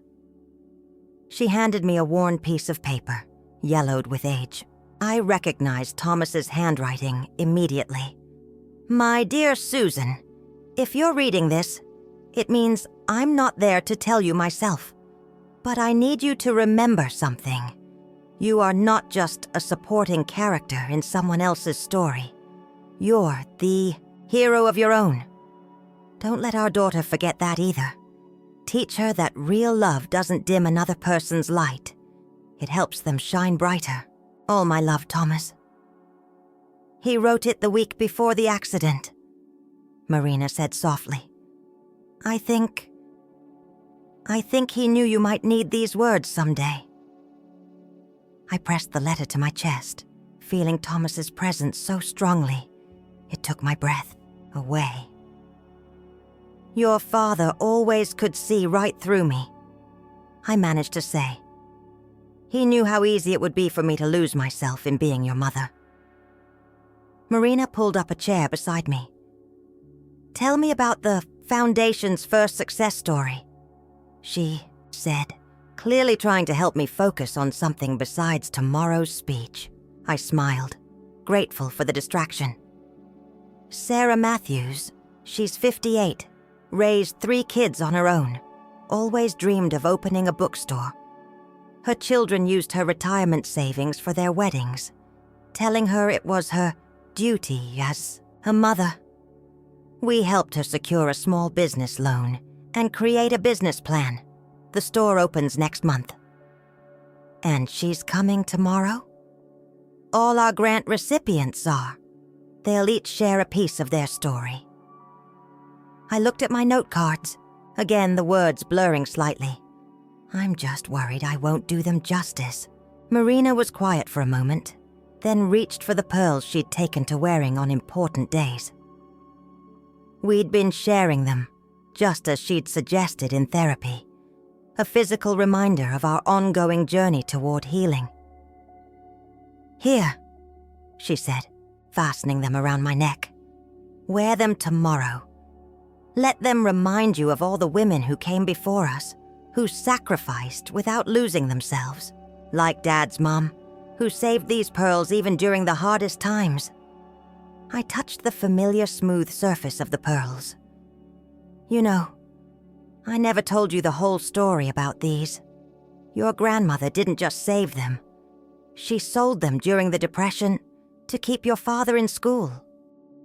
She handed me a worn piece of paper, yellowed with age. I recognized Thomas's handwriting immediately. "My dear Susan, if you're reading this, it means I'm not there to tell you myself. But I need you to remember something. You are not just a supporting character in someone else's story. You're the hero of your own. Don't let our daughter forget that either. Teach her that real love doesn't dim another person's light. It helps them shine brighter. All my love, Thomas." "He wrote it the week before the accident," Marina said softly. I think he knew you might need these words someday." I pressed the letter to my chest, feeling Thomas's presence so strongly, it took my breath away. "Your father always could see right through me," I managed to say. "He knew how easy it would be for me to lose myself in being your mother." Marina pulled up a chair beside me. "Tell me about the Foundation's first success story," she said, clearly trying to help me focus on something besides tomorrow's speech. I smiled, grateful for the distraction. "Sarah Matthews, she's 58, raised 3 kids on her own, always dreamed of opening a bookstore. Her children used her retirement savings for their weddings, telling her it was her duty as a mother. We helped her secure a small business loan and create a business plan. The store opens next month." "And she's coming tomorrow?" "All our grant recipients are. They'll each share a piece of their story." I looked at my note cards, again the words blurring slightly. I'm just worried I won't do them justice. Marina was quiet for a moment, then reached for the pearls she'd taken to wearing on important days. We'd been sharing them, just as she'd suggested in therapy, a physical reminder of our ongoing journey toward healing. "Here," she said, fastening them around my neck. "Wear them tomorrow. Let them remind you of all the women who came before us, who sacrificed without losing themselves, like Dad's mom, who saved these pearls even during the hardest times." I touched the familiar smooth surface of the pearls. "You know, I never told you the whole story about these. Your grandmother didn't just save them. She sold them during the Depression to keep your father in school.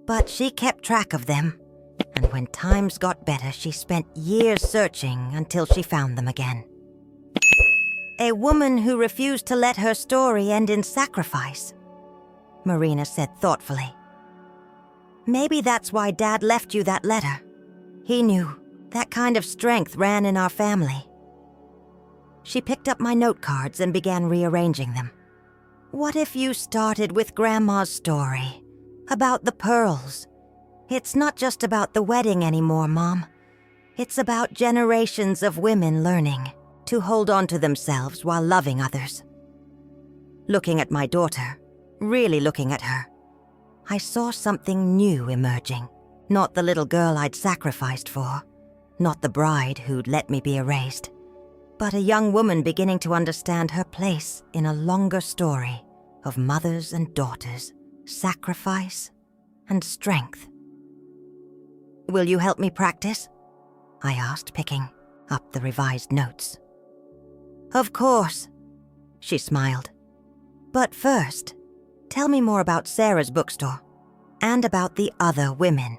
But she kept track of them, and when times got better, she spent years searching until she found them again. A woman who refused to let her story end in sacrifice," Marina said thoughtfully. "Maybe that's why Dad left you that letter. He knew that kind of strength ran in our family." She picked up my note cards and began rearranging them. "What if you started with Grandma's story, about the pearls? It's not just about the wedding anymore, Mom. It's about generations of women learning to hold on to themselves while loving others. Looking at my daughter, really looking at her, I saw something new emerging. Not the little girl I'd sacrificed for, not the bride who'd let me be erased, but a young woman beginning to understand her place in a longer story of mothers and daughters, sacrifice and strength. "Will you help me practice?" I asked, picking up the revised notes. "Of course," she smiled. "But first, tell me more about Sarah's bookstore and about the other women.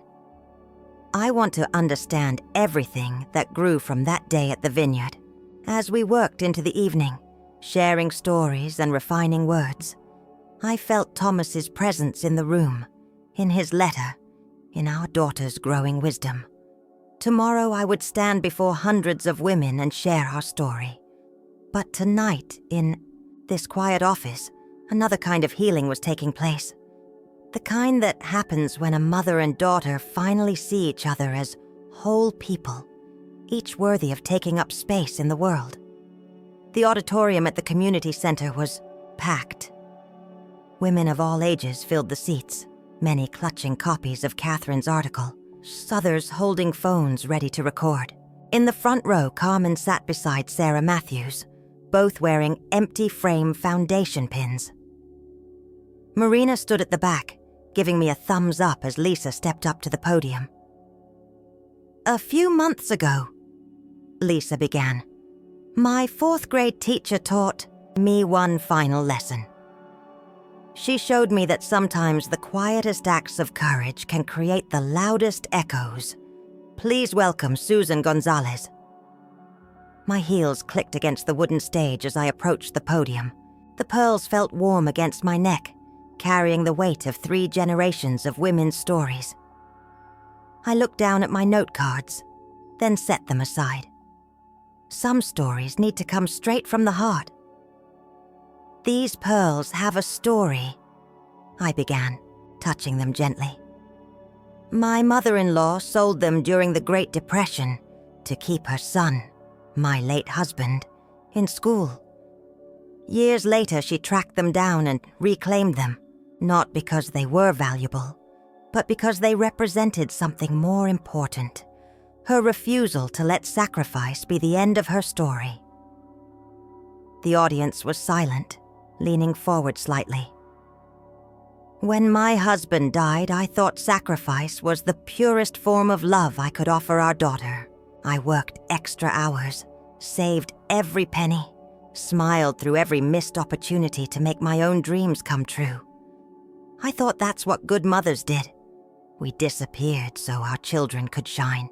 I want to understand everything that grew from that day at the vineyard. As we worked into the evening, sharing stories and refining words, I felt Thomas's presence in the room, in his letter, in our daughter's growing wisdom. Tomorrow I would stand before hundreds of women and share our story. But tonight, in this quiet office, another kind of healing was taking place. The kind that happens when a mother and daughter finally see each other as whole people, each worthy of taking up space in the world. The auditorium at the community center was packed. Women of all ages filled the seats, many clutching copies of Catherine's article, others holding phones ready to record. In the front row, Carmen sat beside Sarah Matthews, both wearing empty frame foundation pins. Marina stood at the back, giving me a thumbs up as Lisa stepped up to the podium. "A few months ago," Lisa began, "my 4th grade teacher taught me one final lesson. She showed me that sometimes the quietest acts of courage can create the loudest echoes. Please welcome Susan Gonzalez." My heels clicked against the wooden stage as I approached the podium. The pearls felt warm against my neck, carrying the weight of 3 generations of women's stories. I looked down at my note cards, then set them aside. Some stories need to come straight from the heart. "These pearls have a story," I began, touching them gently. "My mother-in-law sold them during the Great Depression to keep her son, my late husband, in school. Years later, she tracked them down and reclaimed them, not because they were valuable, but because they represented something more important: her refusal to let sacrifice be the end of her story." The audience was silent, leaning forward slightly. "When my husband died, I thought sacrifice was the purest form of love I could offer our daughter. I worked extra hours, saved every penny, smiled through every missed opportunity to make my own dreams come true. I thought that's what good mothers did. We disappeared so our children could shine."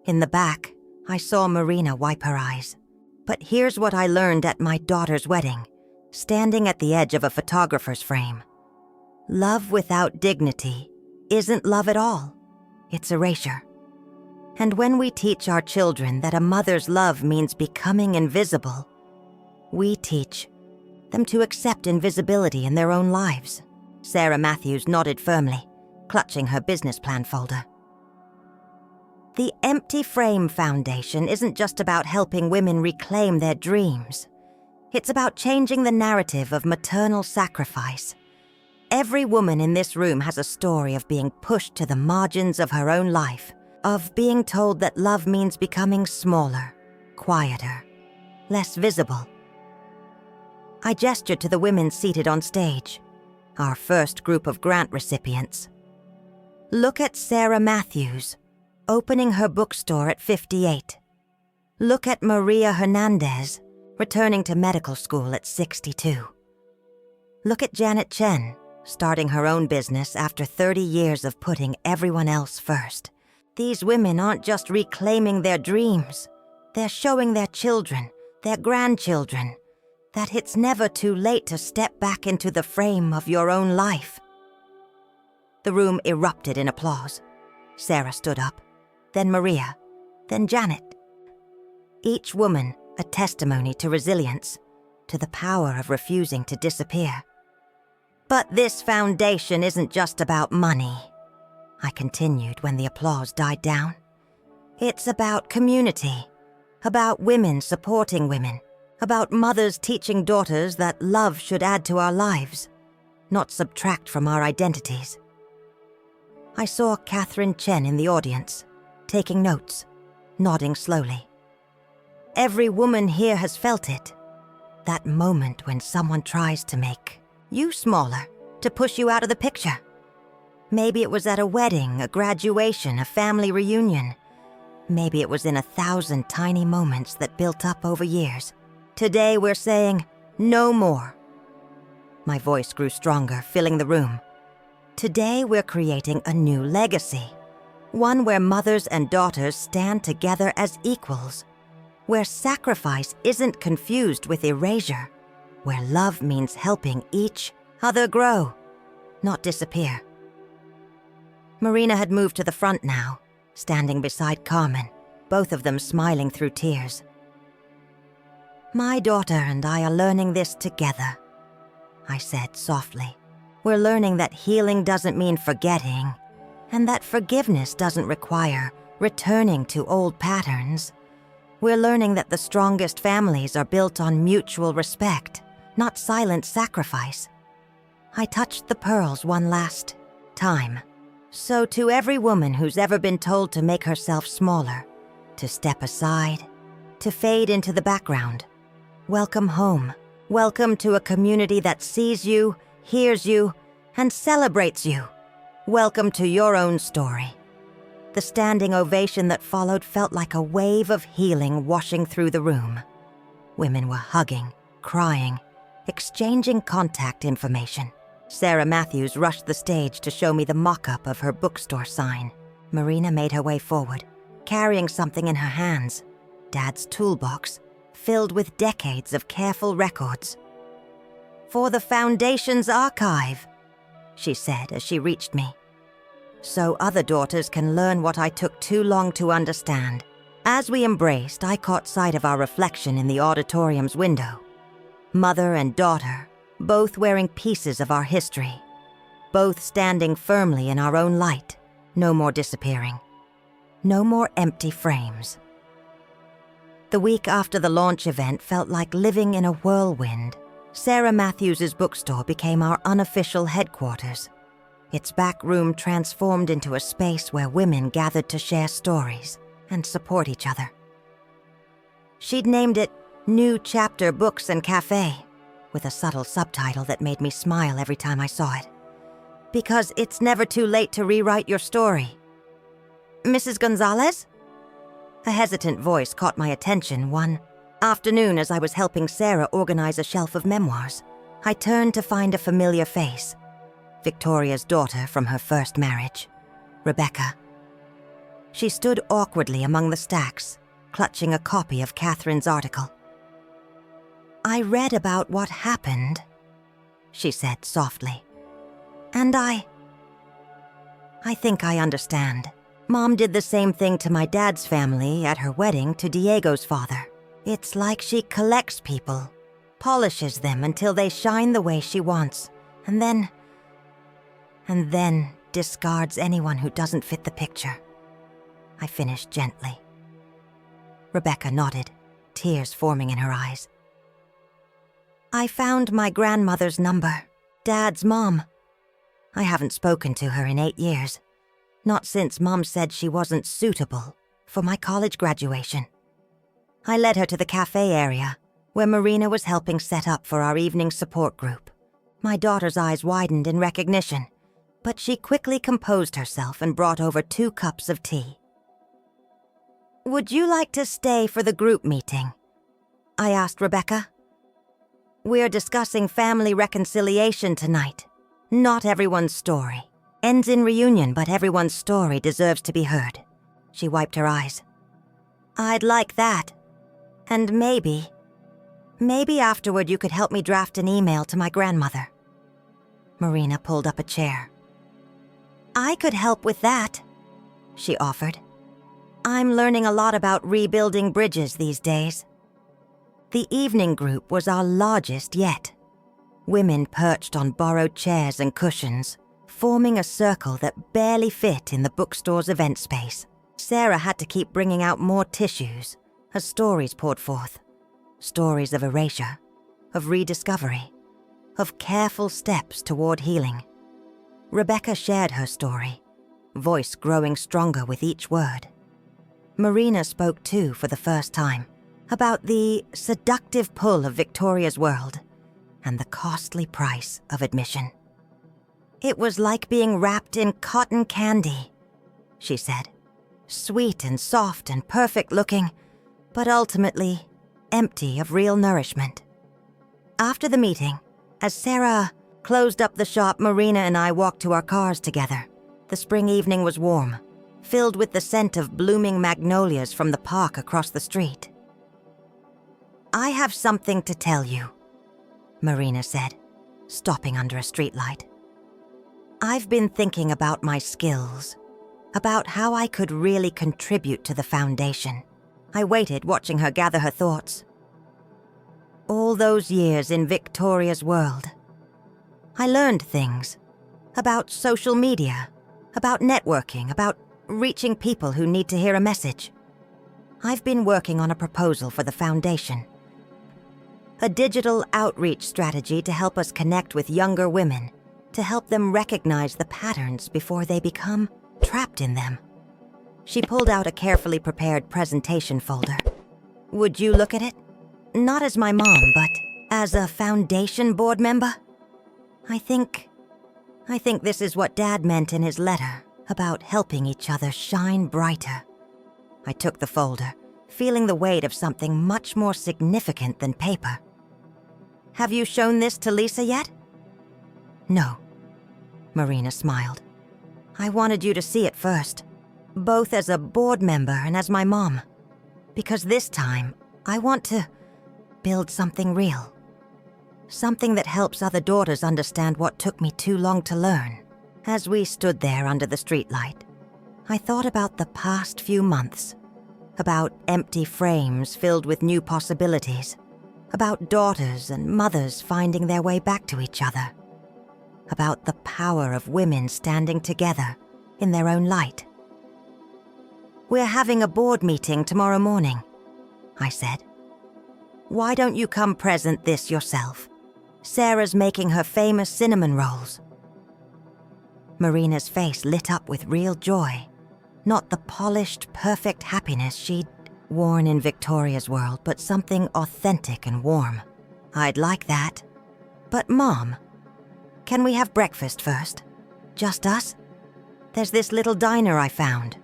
In the back, I saw Marina wipe her eyes. But here's what I learned at my daughter's wedding, standing at the edge of a photographer's frame. Love without dignity isn't love at all. It's erasure. And when we teach our children that a mother's love means becoming invisible, we teach them to accept invisibility in their own lives. Sarah Matthews nodded firmly, clutching her business plan folder. "The Empty Frame Foundation isn't just about helping women reclaim their dreams. It's about changing the narrative of maternal sacrifice. Every woman in this room has a story of being pushed to the margins of her own life, of being told that love means becoming smaller, quieter, less visible." I gestured to the women seated on stage, our first group of grant recipients. "Look at Sarah Matthews, opening her bookstore at 58. Look at Maria Hernandez, returning to medical school at 62. Look at Janet Chen, starting her own business after 30 years of putting everyone else first. These women aren't just reclaiming their dreams. They're showing their children, their grandchildren, that it's never too late to step back into the frame of your own life." The room erupted in applause. Sarah stood up, then Maria, then Janet. Each woman a testimony to resilience, to the power of refusing to disappear. "But this foundation isn't just about money," I continued when the applause died down. "It's about community, about women supporting women, About mothers teaching daughters that love should add to our lives, not subtract from our identities. I saw Catherine Chen in the audience, taking notes, nodding slowly. Every woman here has felt it. That moment when someone tries to make you smaller, to push you out of the picture. Maybe it was at a wedding, a graduation, a family reunion. Maybe it was in 1,000 tiny moments that built up over years. Today we're saying, no more. My voice grew stronger, filling the room. Today we're creating a new legacy. One where mothers and daughters stand together as equals. Where sacrifice isn't confused with erasure. Where love means helping each other grow, not disappear. Marina had moved to the front now, standing beside Carmen, both of them smiling through tears. My daughter and I are learning this together, I said softly. We're learning that healing doesn't mean forgetting, and that forgiveness doesn't require returning to old patterns. We're learning that the strongest families are built on mutual respect, not silent sacrifice. I touched the pearls one last time. So to every woman who's ever been told to make herself smaller, to step aside, to fade into the background, welcome home. Welcome to a community that sees you, hears you, and celebrates you. Welcome to your own story. The standing ovation that followed felt like a wave of healing washing through the room. Women were hugging, crying, exchanging contact information. Sarah Matthews rushed the stage to show me the mock-up of her bookstore sign. Marina made her way forward, carrying something in her hands. Dad's toolbox, filled with decades of careful records. For the Foundation's archive, she said as she reached me. So other daughters can learn what I took too long to understand. As we embraced, I caught sight of our reflection in the auditorium's window. Mother and daughter, both wearing pieces of our history. Both standing firmly in our own light. No more disappearing. No more empty frames. The week after the launch event felt like living in a whirlwind. Sarah Matthews' bookstore became our unofficial headquarters. Its back room transformed into a space where women gathered to share stories and support each other. She'd named it New Chapter Books and Cafe, with a subtle subtitle that made me smile every time I saw it. Because it's never too late to rewrite your story. Mrs. Gonzalez? A hesitant voice caught my attention one afternoon as I was helping Sarah organize a shelf of memoirs. I turned to find a familiar face. Victoria's daughter from her first marriage, Rebecca. She stood awkwardly among the stacks, clutching a copy of Catherine's article. I read about what happened, she said softly. And I think I understand. Mom did the same thing to my dad's family at her wedding to Diego's father. It's like she collects people, polishes them until they shine the way she wants, and then discards anyone who doesn't fit the picture. I finished gently. Rebecca nodded, tears forming in her eyes. I found my grandmother's number, Dad's mom. I haven't spoken to her in 8 years. Not since Mom said she wasn't suitable for my college graduation. I led her to the cafe area, where Marina was helping set up for our evening support group. My daughter's eyes widened in recognition, but she quickly composed herself and brought over 2 cups of tea. Would you like to stay for the group meeting? I asked Rebecca. We're discussing family reconciliation tonight. Not everyone's story ends in reunion, but everyone's story deserves to be heard. She wiped her eyes. I'd like that. And maybe afterward you could help me draft an email to my grandmother. Marina pulled up a chair. I could help with that, she offered. I'm learning a lot about rebuilding bridges these days. The evening group was our largest yet. Women perched on borrowed chairs and cushions, forming a circle that barely fit in the bookstore's event space. Sarah had to keep bringing out more tissues as stories poured forth. stories of erasure, of rediscovery, of careful steps toward healing. Rebecca shared her story, voice growing stronger with each word. Marina spoke too for the first time, about the seductive pull of Victoria's world and the costly price of admission. "It was like being wrapped in cotton candy," she said. "Sweet and soft and perfect looking, but ultimately empty of real nourishment." After the meeting, as Sarah closed up the shop, Marina and I walked to our cars together. The spring evening was warm, filled with the scent of blooming magnolias from the park across the street. "I have something to tell you," Marina said, stopping under a streetlight. "I've been thinking about my skills, about how I could really contribute to the foundation." I waited, watching her gather her thoughts. "All those years in Victoria's world, I learned things about social media, about networking, about reaching people who need to hear a message. I've been working on a proposal for the foundation, a digital outreach strategy to help us connect with younger women, to help them recognize the patterns before they become trapped in them." She pulled out a carefully prepared presentation folder. "Would you look at it? Not as my mom, but as a foundation board member? I think this is what Dad meant in his letter about helping each other shine brighter." I took the folder, feeling the weight of something much more significant than paper. "Have you shown this to Lisa yet?" "No," Marina smiled. "I wanted you to see it first, both as a board member and as my mom, because this time I want to build something real. Something that helps other daughters understand what took me too long to learn." As we stood there under the streetlight, I thought about the past few months, about empty frames filled with new possibilities, about daughters and mothers finding their way back to each other, about the power of women standing together in their own light. "We're having a board meeting tomorrow morning," I said. "Why don't you come present this yourself? Sarah's making her famous cinnamon rolls." Marina's face lit up with real joy, not the polished, perfect happiness she'd worn in Victoria's world, but something authentic and warm. "I'd like that. But Mom, can we have breakfast first? Just us? There's this little diner I found.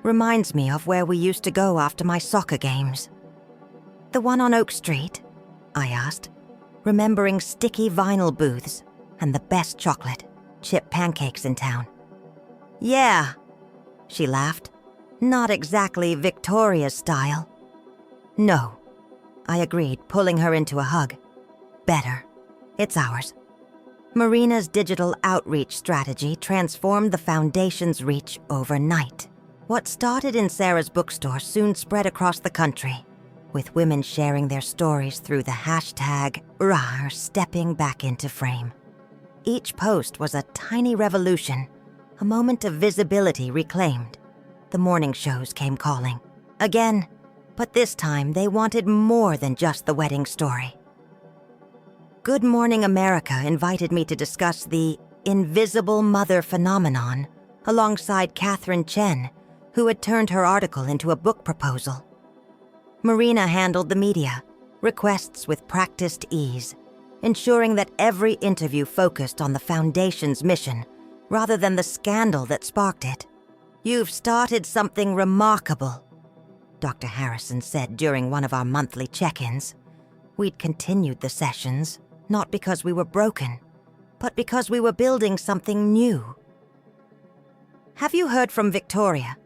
Reminds me of where we used to go after my soccer games." "The one on Oak Street?" I asked, remembering sticky vinyl booths and the best chocolate chip pancakes in town. "Yeah," she laughed. "Not exactly Victoria's style." "No," I agreed, pulling her into a hug. "Better. It's ours." Marina's digital outreach strategy transformed the foundation's reach overnight. What started in Sarah's bookstore soon spread across the country, with women sharing their stories through the hashtag #RAR stepping back into frame. Each post was a tiny revolution, a moment of visibility reclaimed. The morning shows came calling. Again, but this time they wanted more than just the wedding story. Good Morning America invited me to discuss the invisible mother phenomenon alongside Catherine Chen, who had turned her article into a book proposal. Marina handled the media, requests with practiced ease, ensuring that every interview focused on the Foundation's mission rather than the scandal that sparked it. "You've started something remarkable," Dr. Harrison said during one of our monthly check-ins. We'd continued the sessions, not because we were broken, but because we were building something new. "Have you heard from Victoria?"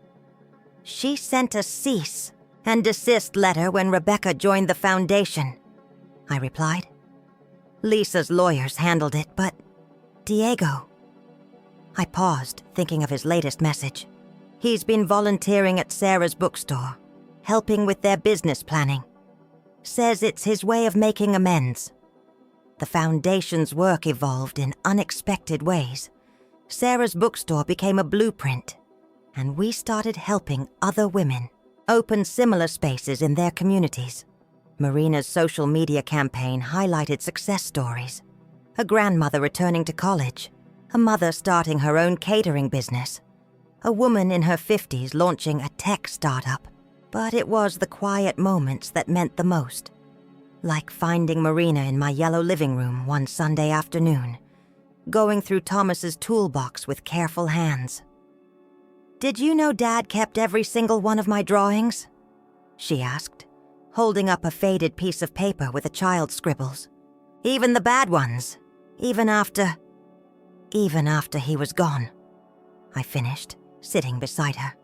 "She sent a cease and desist letter when Rebecca joined the Foundation," I replied. "Lisa's lawyers handled it, but Diego..." I paused, thinking of his latest message. "He's been volunteering at Sarah's bookstore, helping with their business planning. Says it's his way of making amends." The Foundation's work evolved in unexpected ways. Sarah's bookstore became a blueprint, and we started helping other women open similar spaces in their communities. Marina's social media campaign highlighted success stories. A grandmother returning to college, a mother starting her own catering business, a woman in her 50s launching a tech startup. But it was the quiet moments that meant the most. Like finding Marina in my yellow living room one Sunday afternoon, going through Thomas's toolbox with careful hands. "Did you know Dad kept every single one of my drawings?" she asked, holding up a faded piece of paper with a child's scribbles. "Even the bad ones, even after he was gone," I finished, sitting beside her.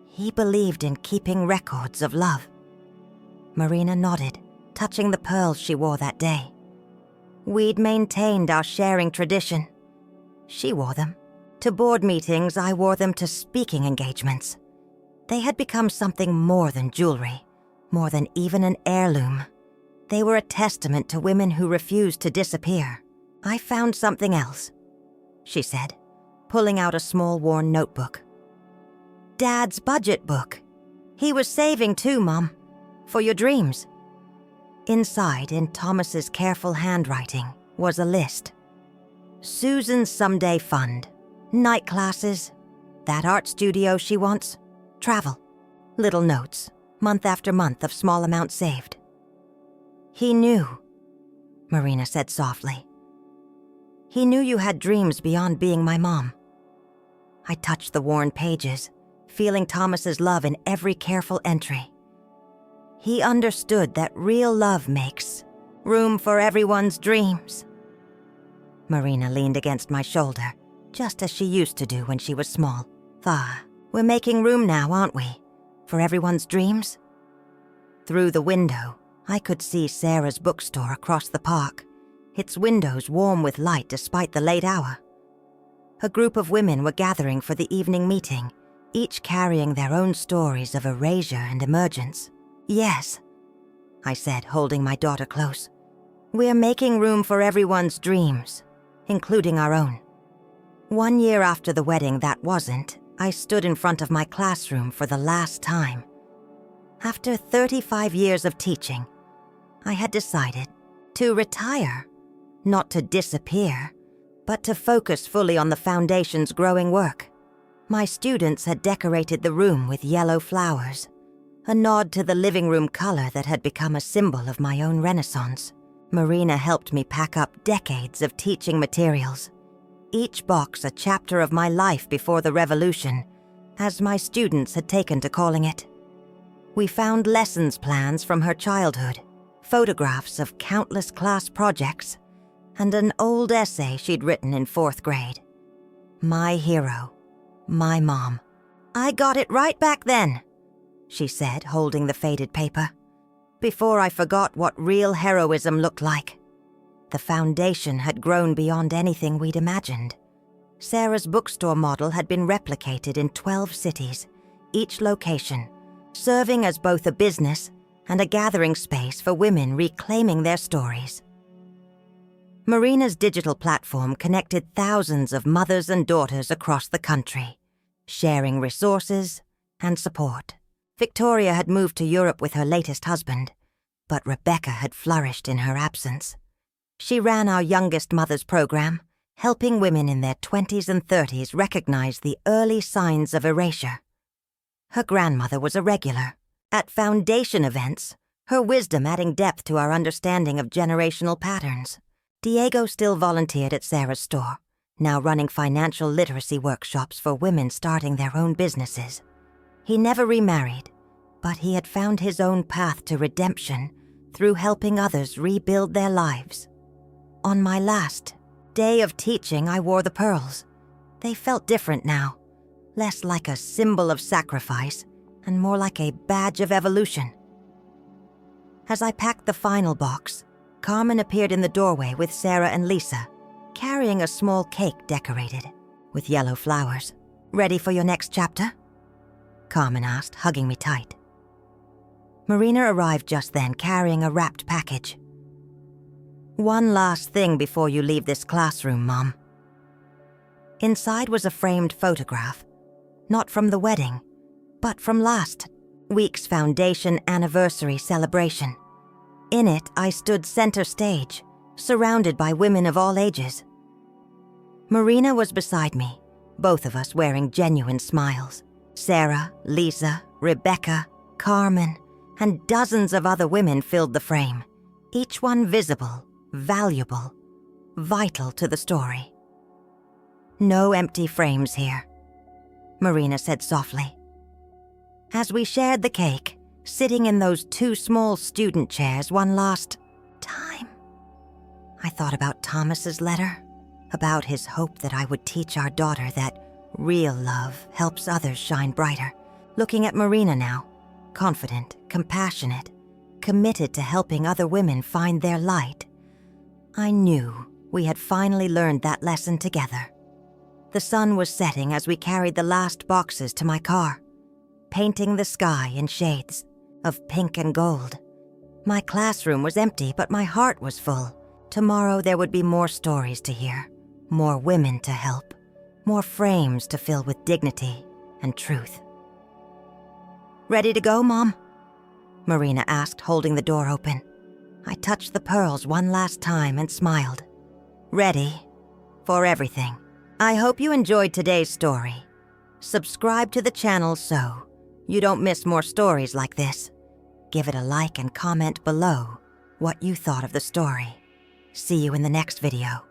He believed in keeping records of love. Marina nodded, touching the pearls she wore that day. We'd maintained our sharing tradition. She wore them. To board meetings, I wore them to speaking engagements. They had become something more than jewelry, more than even an heirloom. They were a testament to women who refused to disappear. "I found something else," she said, pulling out a small worn notebook. "Dad's budget book. He was saving too, Mom, for your dreams." Inside, in Thomas's careful handwriting, was a list. Susan's someday fund, night classes, that art studio she wants, travel, little notes, month after month of small amounts saved. "He knew," Marina said softly. "He knew you had dreams beyond being my mom." I touched the worn pages, feeling Thomas's love in every careful entry. He understood that real love makes room for everyone's dreams. Marina leaned against my shoulder, just as she used to do when she was small. We're making room now, aren't we? For everyone's dreams?" Through the window, I could see Sarah's bookstore across the park, its windows warm with light despite the late hour. A group of women were gathering for the evening meeting, each carrying their own stories of erasure and emergence. "Yes," I said, holding my daughter close. "We're making room for everyone's dreams, including our own." 1 year after the wedding that wasn't, I stood in front of my classroom for the last time. After 35 years of teaching, I had decided to retire, not to disappear, but to focus fully on the foundation's growing work. My students had decorated the room with yellow flowers, a nod to the living room color that had become a symbol of my own renaissance. Marina helped me pack up decades of teaching materials, each box a chapter of my life before the revolution, as my students had taken to calling it. We found lessons plans from her childhood, photographs of countless class projects, and an old essay she'd written in 4th grade. My hero, my mom. "I got it right back then," she said, holding the faded paper, "before I forgot what real heroism looked like." The foundation had grown beyond anything we'd imagined. Sarah's bookstore model had been replicated in 12 cities, each location serving as both a business and a gathering space for women reclaiming their stories. Marina's digital platform connected thousands of mothers and daughters across the country, sharing resources and support. Victoria had moved to Europe with her latest husband, but Rebecca had flourished in her absence. She ran our Youngest Mothers program, helping women in their 20s and 30s recognize the early signs of erasure. Her grandmother was a regular. At foundation events, her wisdom adding depth to our understanding of generational patterns. Diego still volunteered at Sarah's store, now running financial literacy workshops for women starting their own businesses. He never remarried, but he had found his own path to redemption through helping others rebuild their lives. On my last day of teaching, I wore the pearls. They felt different now, less like a symbol of sacrifice and more like a badge of evolution. As I packed the final box, Carmen appeared in the doorway with Sarah and Lisa, carrying a small cake decorated with yellow flowers. "Ready for your next chapter?" Carmen asked, hugging me tight. Marina arrived just then, carrying a wrapped package. "One last thing before you leave this classroom, Mom." Inside was a framed photograph, not from the wedding, but from last week's foundation anniversary celebration. In it, I stood center stage, surrounded by women of all ages. Marina was beside me, both of us wearing genuine smiles. Sarah, Lisa, Rebecca, Carmen, and dozens of other women filled the frame, each one visible, valuable, vital to the story. No empty frames here, Marina said softly. As we shared the cake, sitting in those 2 small student chairs one last time, I thought about Thomas's letter, about his hope that I would teach our daughter that real love helps others shine brighter. Looking at Marina now, confident, compassionate, committed to helping other women find their light, I knew we had finally learned that lesson together. The sun was setting as we carried the last boxes to my car, painting the sky in shades of pink and gold. My classroom was empty, but my heart was full. Tomorrow there would be more stories to hear, more women to help, more frames to fill with dignity and truth. "Ready to go, Mom?" Marina asked, holding the door open. I touched the pearls one last time and smiled. Ready for everything. I hope you enjoyed today's story. Subscribe to the channel so you don't miss more stories like this. Give it a like and comment below what you thought of the story. See you in the next video.